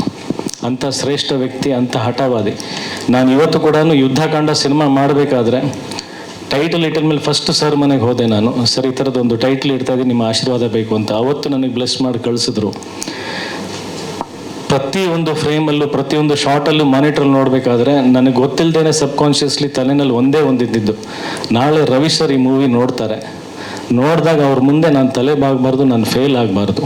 ಅಂಥ ಶ್ರೇಷ್ಠ ವ್ಯಕ್ತಿ, ಅಂಥ ಹಠವಾದಿ. ನಾನು ಇವತ್ತು ಕೂಡ ಯುದ್ಧಕಾಂಡ ಸಿನಿಮಾ ಮಾಡಬೇಕಾದ್ರೆ ಟೈಟಲ್ ಇಟ್ಟಿದ ಮೇಲೆ ಫಸ್ಟ್ ಸರ್ ಮನೆಗೆ ಹೋದೆ ನಾನು. ಸರ್, ಈ ಥರದೊಂದು ಟೈಟಲ್ ಇಡ್ತಾ ಇದ್ದೀನಿ, ನಿಮ್ಮ ಆಶೀರ್ವಾದ ಬೇಕು ಅಂತ. ಅವತ್ತು ನನಗೆ ಬ್ಲೆಸ್ ಮಾಡಿ ಕಳಿಸಿದ್ರು. ಪ್ರತಿಯೊಂದು ಫ್ರೇಮಲ್ಲೂ ಪ್ರತಿಯೊಂದು ಶಾರ್ಟಲ್ಲೂ ಮಾನಿಟ್ರಲ್ಲಿ ನೋಡಬೇಕಾದ್ರೆ ನನಗೆ ಗೊತ್ತಿಲ್ಲದೇನೆ ಸಬ್ಕಾನ್ಷಿಯಸ್ಲಿ ತಲೆನಲ್ಲಿ ಒಂದೇ ಒಂದಿದ್ದು, ನಾಳೆ ರವಿ ಸರ್ ಈ ಮೂವಿ ನೋಡ್ತಾರೆ, ನೋಡಿದಾಗ ಅವ್ರ ಮುಂದೆ ನಾನು ತಲೆ ಬಾಗಬಾರ್ದು, ನಾನು ಫೇಲ್ ಆಗಬಾರ್ದು.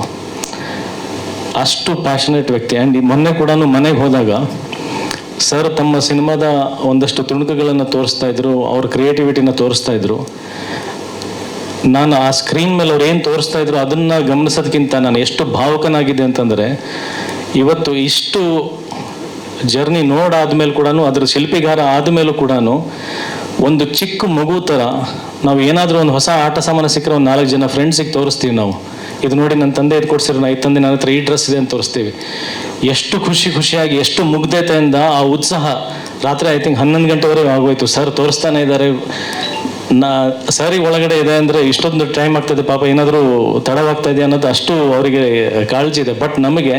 ಅಷ್ಟು ಪ್ಯಾಷನೇಟ್ ವ್ಯಕ್ತಿ. ಆ್ಯಂಡ್ ಮೊನ್ನೆ ಕೂಡ ಮನೆಗೆ ಹೋದಾಗ ಸರ್ ತಮ್ಮ ಸಿನಿಮಾದ ಒಂದಷ್ಟು ತುಣುಕುಗಳನ್ನು ತೋರಿಸ್ತಾ ಇದ್ರು, ಅವ್ರ ಕ್ರಿಯೇಟಿವಿಟಿನ ತೋರಿಸ್ತಾ ಇದ್ರು. ನಾನು ಆ ಸ್ಕ್ರೀನ್ ಮೇಲೆ ಅವ್ರು ಏನು ತೋರಿಸ್ತಾ ಇದ್ರು ಅದನ್ನು ಗಮನಿಸೋದಕ್ಕಿಂತ ನಾನು ಎಷ್ಟು ಭಾವುಕನಾಗಿದೆ ಅಂತಂದರೆ, ಇವತ್ತು ಇಷ್ಟು ಜರ್ನಿ ನೋಡಾದ್ಮೇಲೆ ಕೂಡ, ಅದರ ಶಿಲ್ಪಿಗಾರ ಆದಮೇಲೂ ಕೂಡ ಒಂದು ಚಿಕ್ಕ ಮಗು ಥರ ನಾವು ಏನಾದರೂ ಒಂದು ಹೊಸ ಆಟ ಸಾಮಾನು ಸಿಕ್ಕರೆ ಒಂದು 4 ಜನ ಫ್ರೆಂಡ್ಸಿಗೆ ತೋರಿಸ್ತೀವಿ ನಾವು. ಇದು ನೋಡಿ ನನ್ನ ತಂದೆ ಇದು ಕೊಡ್ಸಿರೋ, ನಾ ತಂದೆ ನನ್ನ ಹತ್ರ ಈ ಡ್ರೆಸ್ ಇದೆ ಅಂತ ತೋರಿಸ್ತೀವಿ. ಎಷ್ಟು ಖುಷಿಯಾಗಿ, ಎಷ್ಟು ಮುಗ್ಧತೆಯಿಂದ ಆ ಉತ್ಸಾಹ. ರಾತ್ರಿ ಐ ಥಿಂಕ್ 11 ಗಂಟೆವರೆಗೂ ಆಗೋಯ್ತು. ಸರ್ ತೋರಿಸ್ತಾನೆ ಇದ್ದಾರೆ. ಸರಿ ಒಳಗಡೆ ಇದೆ ಅಂದರೆ ಇಷ್ಟೊಂದು ಟೈಮ್ ಆಗ್ತದೆ, ಪಾಪ ಏನಾದರೂ ತಡವಾಗ್ತಾ ಇದೆ ಅನ್ನೋದು ಅಷ್ಟು ಅವರಿಗೆ ಕಾಳಜಿ ಇದೆ. ಬಟ್ ನಮಗೆ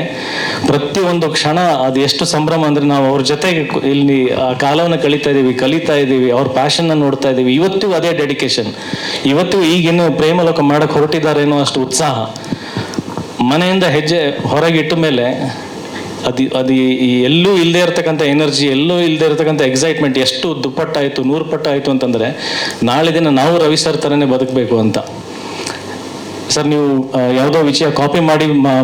ಪ್ರತಿಯೊಂದು ಕ್ಷಣ ಅದು ಎಷ್ಟು ಸಂಭ್ರಮ ಅಂದರೆ, ನಾವು ಅವ್ರ ಜೊತೆಗೆ ಇಲ್ಲಿ ಆ ಕಾಲವನ್ನು ಕಳೀತಾ ಇದ್ದೀವಿ, ಅವ್ರ ಪ್ಯಾಷನ್ನ ನೋಡ್ತಾ ಇದ್ದೀವಿ. ಇವತ್ತು ಅದೇ ಡೆಡಿಕೇಶನ್, ಇವತ್ತು ಈಗಿನ್ನು ಪ್ರೇಮಲೋಕ ಮಾಡೋಕ್ಕೆ ಹೊರಟಿದ್ದಾರೆ ಅನ್ನೋ ಅಷ್ಟು ಉತ್ಸಾಹ. ಮನೆಯಿಂದ ಹೆಜ್ಜೆ ಹೊರಗಿಟ್ಟ ಮೇಲೆ ಅದು ಎಲ್ಲೂ ಇಲ್ಲದೆ ಇರತಕ್ಕಂಥ ಎನರ್ಜಿ, ಎಲ್ಲೂ ಇಲ್ಲದೆ ಇರತಕ್ಕಂಥ ಎಕ್ಸೈಟ್ಮೆಂಟ್ ಎಷ್ಟು ದುಪ್ಪಟ್ಟಾಯಿತು, 100 ಪಟ್ಟಾಯಿತು ಅಂತಂದರೆ, ನಾಳೆ ದಿನ ನಾವು ರವಿ ಸರ್ ಥರನೇ ಬದುಕಬೇಕು ಅಂತ. ಸರ್, ನೀವು ಯಾವುದೋ ವಿಷಯ ಕಾಪಿ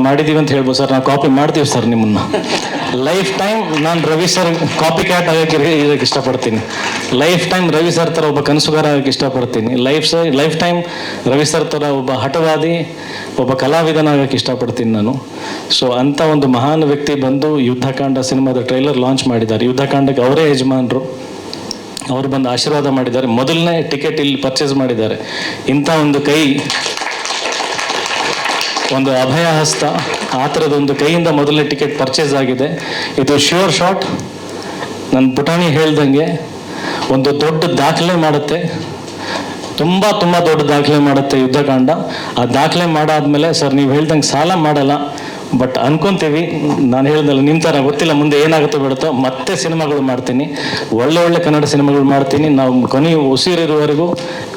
ಮಾಡಿದ್ದೀವಿ ಅಂತ ಹೇಳ್ಬೋದು ಸರ್. ನಾವು ಕಾಪಿ ಮಾಡ್ತೀವಿ ಸರ್ ನಿಮ್ಮನ್ನು. ಲೈಫ್ ಟೈಮ್ ನಾನು ರವಿ ಸರ್ ಕಾಪಿ ಕ್ಯಾಟ್ ಇದಕ್ಕೆ ಇಷ್ಟಪಡ್ತೀನಿ. ಲೈಫ್ ಟೈಮ್ ರವಿ ಸರ್ ಥರ ಒಬ್ಬ ಕನಸುಗಾರ ಆಗಕ್ಕೆ ಇಷ್ಟಪಡ್ತೀನಿ. ಲೈಫ್ ಟೈಮ್ ರವಿ ಸರ್ ಥರ ಒಬ್ಬ ಹಠವಾದಿ, ಒಬ್ಬ ಕಲಾವಿದನಾಗಕ್ಕೆ ಇಷ್ಟಪಡ್ತೀನಿ ನಾನು. ಸೊ ಅಂಥ ಒಂದು ಮಹಾನ್ ವ್ಯಕ್ತಿ ಬಂದು ಯುದ್ಧಕಾಂಡ ಸಿನಿಮಾದ ಟ್ರೈಲರ್ ಲಾಂಚ್ ಮಾಡಿದ್ದಾರೆ. ಯುದ್ಧಕಾಂಡಕ್ಕೆ ಅವರೇ ಯಜಮಾನರು, ಅವರು ಬಂದು ಆಶೀರ್ವಾದ ಮಾಡಿದ್ದಾರೆ. ಮೊದಲನೇ ಟಿಕೆಟ್ ಇಲ್ಲಿ ಪರ್ಚೇಸ್ ಮಾಡಿದ್ದಾರೆ. ಇಂಥ ಒಂದು ಕೈ, ಒಂದು ಅಭಯ ಹಸ್ತ, ಆ ಥರದೊಂದು ಕೈಯಿಂದ ಮೊದಲನೇ ಟಿಕೆಟ್ ಪರ್ಚೇಸ್ ಆಗಿದೆ. ಇದು ಶ್ಯೂರ್ ಶಾಟ್. ನನ್ನ ಪುಟಾಣಿ ಹೇಳ್ದಂಗೆ ಒಂದು ದೊಡ್ಡ ದಾಖಲೆ ಮಾಡುತ್ತೆ, ತುಂಬ ದೊಡ್ಡ ದಾಖಲೆ ಮಾಡುತ್ತೆ ಯುದ್ಧಕಾಂಡ. ಆ ದಾಖಲೆ ಮಾಡಾದ್ಮೇಲೆ ಸರ್ ನೀವು ಹೇಳ್ದಂಗೆ ಸಾಲ ಮಾಡಲ್ಲ, ಬಟ್ ಅನ್ಕೊಂತೀವಿ. ನಾನು ಹೇಳ್ದಲ್ಲ, ನಿಮ್ಮ ಥರ ಗೊತ್ತಿಲ್ಲ ಮುಂದೆ ಏನಾಗುತ್ತೋ ಬಿಡುತ್ತೋ, ಮತ್ತೆ ಸಿನಿಮಾಗಳು ಮಾಡ್ತೀನಿ, ಒಳ್ಳೆ ಕನ್ನಡ ಸಿನಿಮಾಗಳು ಮಾಡ್ತೀನಿ. ನಾವು ಕೊನೆಯ ಉಸಿರಿರುವವರೆಗೂ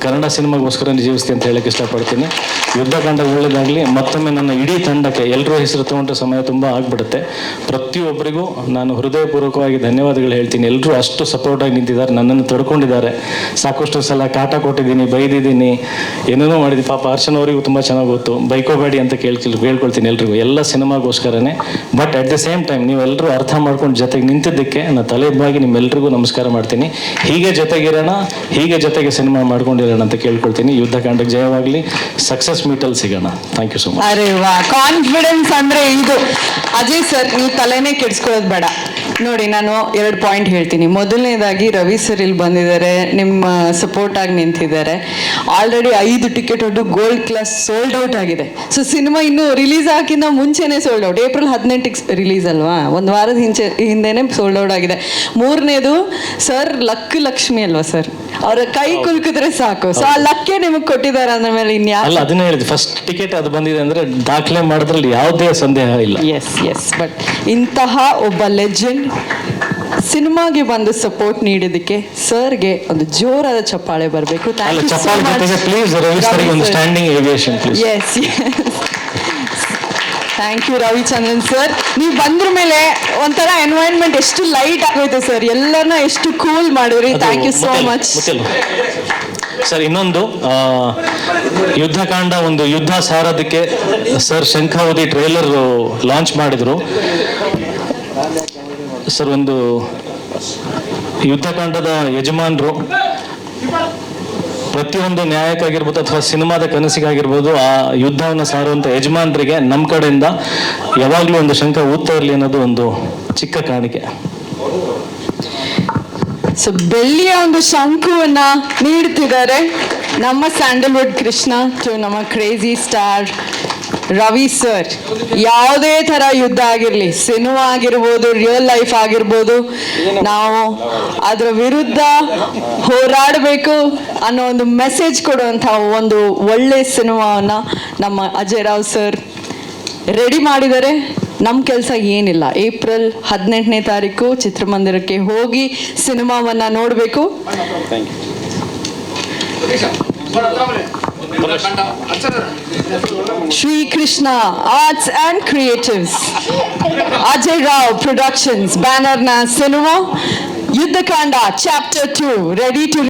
ಕನ್ನಡ ಸಿನಿಮಾಗೋಸ್ಕರ ಜೀವಿಸ್ತೀನಿ ಅಂತ ಹೇಳಕ್ಕೆ ಇಷ್ಟಪಡ್ತೀನಿ. ಯುದ್ಧಕಾಂಡ ಒಳ್ಳೆಯದಾಗಲಿ. ಮತ್ತೊಮ್ಮೆ ನನ್ನ ಇಡೀ ತಂಡಕ್ಕೆ ಎಲ್ಲರೂ ಹೆಸರು ತೊಗೊಂಡ್ರೆ ಸಮಯ ತುಂಬ ಆಗಿಬಿಡುತ್ತೆ. ಪ್ರತಿಯೊಬ್ಬರಿಗೂ ನಾನು ಹೃದಯಪೂರ್ವಕವಾಗಿ ಧನ್ಯವಾದಗಳು ಹೇಳ್ತೀನಿ. ಎಲ್ಲರೂ ಅಷ್ಟು ಸಪೋರ್ಟಾಗಿ ನಿಂತಿದ್ದಾರೆ, ನನ್ನನ್ನು ತಡ್ಕೊಂಡಿದ್ದಾರೆ. ಸಾಕಷ್ಟು ಸಲ ಕಾಟ ಕೊಟ್ಟಿದ್ದೀನಿ, ಬೈದಿದ್ದೀನಿ, ಏನೇನೋ ಮಾಡಿದ್ದೀನಿ. ಪಾಪ ಅರ್ಚನ್ ಅವರಿಗೂ ತುಂಬ ಚೆನ್ನಾಗಿ ಗೊತ್ತು. ಬೈಕೋಬೇಡಿ ಅಂತ ಕೇಳ್ಕೊಳ್ತೀನಿ ಎಲ್ರಿಗೂ, ಎಲ್ಲ ಸಿನಿಮಾಗೋಸ್ಕರನೇ. But at the same time ನೀವೆಲ್ಲರೂ ಅರ್ಥ ಮಾಡ್ಕೊಂಡು ಜೊತೆಗೆ ನಿಂತಿದ್ದಕ್ಕೆ ನಾನು ತಲೆಬಾಗಿ ನಿಮ್ಮೆಲ್ಲರಿಗೂ ನಮಸ್ಕಾರ ಮಾಡ್ತೀನಿ. ಹೀಗೆ ಜೊತೆಗಿರೋಣ, ಹೀಗೆ ಜೊತೆಗೆ ಸಿನಿಮಾ ಮಾಡ್ಕೊಂಡಿರೋಣ ಅಂತ ಕೇಳ್ಕೊಳ್ತೀನಿ. ಯುದ್ಧಕಾಂಡಕ್ಕೆ ಜಯವಾಗಲಿ. ಸಕ್ಸಸ್ ಮೀಟಲ್ಲಿ ಸಿಗೋಣ. Thank you so much. ಅರೆ ವಾ, ಕಾನ್ಫಿಡೆನ್ಸ್ ಅಂದರೆ ಇದು. ಅಜಯ್ ಸರ್, ನೀವು ತಲೆನೇ ಕೆಡಿಸ್ಕೊಳ್ಳೋದು ಬೇಡ. ನೋಡಿ, ನಾನು 2 ಪಾಯಿಂಟ್ ಹೇಳ್ತೀನಿ. ಮೊದಲನೇದಾಗಿ ರವಿ ಸರ್ ಇಲ್ಲಿ ಬಂದಿದ್ದಾರೆ, ನಿಮ್ಮ ಸಪೋರ್ಟ್ ಆಗಿ ನಿಂತಿದ್ದಾರೆ. ಆಲ್ರೆಡಿ 5 ಟಿಕೆಟ್ ಒಟ್ಟು ಗೋಲ್ಡ್ ಕ್ಲಾಸ್ ಸೋಲ್ಡ್ ಔಟ್ ಆಗಿದೆ. ಸೊ ಸಿನಿಮಾ ಇನ್ನೂ ರಿಲೀಸ್ ಆಗಿಂದ ಮುಂಚೆನೇ ಸೋಲ್ಡ್ ಔಟ್. ಏಪ್ರಿಲ್ 18ಕ್ಕೆ ರಿಲೀಸ್ ಅಲ್ವಾ, ಒಂದು ವಾರದ ಹಿಂದೆನೇ ಸೋಲ್ಡ್ ಔಟ್ ಆಗಿದೆ. 3ನೇದು ಸರ್ ಲಕ್ಷ್ಮಿ ಅಲ್ವಾ ಸರ್, ಅವರ ಕೈ ಕುಲ್ಕಿದ್ರೆ ಸಾಕು. ಸೊ ಆ ಲಕ್ಕೇ ನಿಮಗೆ ಕೊಟ್ಟಿದ್ದಾರೆ ಅಂದ ಮೇಲೆ ಅಲ್ಲ, ಅದನ್ನೇ ಹೇಳಿದ್ದು, ಫಸ್ಟ್ ಟಿಕೆಟ್ ಅದು ಬಂದಿದೆ ಅಂದರೆ ದಾಖಲೆ ಮಾಡೋದ್ರಲ್ಲಿ ಯಾವುದೇ ಸಂದೇಹ ಇಲ್ಲ. ಎಸ್ ಬಟ್ ಇಂತಹ ಒಬ್ಬ ಲೆಜೆಂಡ್ ಸಿನಿಮಾಗೆ ಬಂದು ಸಪೋರ್ಟ್ ನೀಡಿದ್ದಕ್ಕೆ ಸರ್ಗೆ ಒಂದು ಜೋರಾದ ಚಪ್ಪಾಳೆ ಬರಬೇಕು. ಪ್ಲೀಸ್ ರವಿ ಸರ್ಗೆ ಒಂದು standing ovation please. Yes thank you Ravichandran sir. ನೀವು ಬಂದ್ರ ಮೇಲೆ ಒಂಥರ ಎನ್ವೈರನ್ಮೆಂಟ್ ಎಷ್ಟು ಲೈಟ್ ಆಗೋಯ್ತು ಸರ್, ಎಲ್ಲರನ್ನ ಎಷ್ಟು ಕೂಲ್ ಮಾಡಿದ್ರಿ. Thank you so much. Sir ಇನ್ನೊಂದು ಯುದ್ಧಕಾಂಡ ಒಂದು ಯುದ್ಧ ಸಾರೋದಕ್ಕೆ ಸರ್ ಶಂಖಾವಧಿ ಟ್ರೈಲರ್ ಲಾಂಚ್ ಮಾಡಿದರು ಸರ್. ಒಂದು ಯುದ್ಧಕಾಂಡದ ಯಜಮಾನರು ಪ್ರತಿಯೊಂದು ನ್ಯಾಯಕ್ಕಾಗಿರ್ಬೋದು ಅಥವಾ ಸಿನಿಮಾದ ಕನಸಿಗಾಗಿರ್ಬೋದು ಆ ಯುದ್ಧವನ್ನು ಸಾರುವಂಥ ಯಜಮಾನರಿಗೆ ನಮ್ಮ ಕಡೆಯಿಂದ ಯಾವಾಗಲೂ ಒಂದು ಶಂಖ ಊದ್ತಾ ಇರಲಿ ಅನ್ನೋದು ಒಂದು ಚಿಕ್ಕ ಕಾಣಿಕೆ. ಸೊ ಬೆಳ್ಳಿಯ ಒಂದು ಶಂಕುವನ್ನ ನೀಡ್ತಿದ್ದಾರೆ ನಮ್ಮ ಸ್ಯಾಂಡಲ್ವುಡ್ ಕೃಷ್ಣ ಟು ನಮ್ಮ ಕ್ರೇಜಿ ಸ್ಟಾರ್ ರವಿ ಸರ್. ಯಾವುದೇ ಥರ ಯುದ್ಧ ಆಗಿರಲಿ, ಸಿನಿಮಾ ಆಗಿರ್ಬೋದು, ರಿಯಲ್ ಲೈಫ್ ಆಗಿರ್ಬೋದು, ನಾವು ಅದರ ವಿರುದ್ಧ ಹೋರಾಡಬೇಕು ಅನ್ನೋ ಒಂದು ಮೆಸೇಜ್ ಕೊಡುವಂಥ ಒಂದು ಒಳ್ಳೆ ಸಿನಿಮಾವನ್ನು ನಮ್ಮ ಅಜಯ್ ರಾವ್ ಸರ್ ರೆಡಿ ಮಾಡಿದ್ದಾರೆ. ನಮ್ಮ ಕೆಲಸ ಏನಿಲ್ಲ, ಏಪ್ರಿಲ್ 18ನೇ ತಾರೀಕು ಚಿತ್ರಮಂದಿರಕ್ಕೆ ಹೋಗಿ ಸಿನಿಮಾವನ್ನು ನೋಡಬೇಕು. Shri Krishna arts and creatives, Ajay Rao productions ಬ್ಯಾನರ್ನ cinema Yuddhakaanda chapter 2 ready to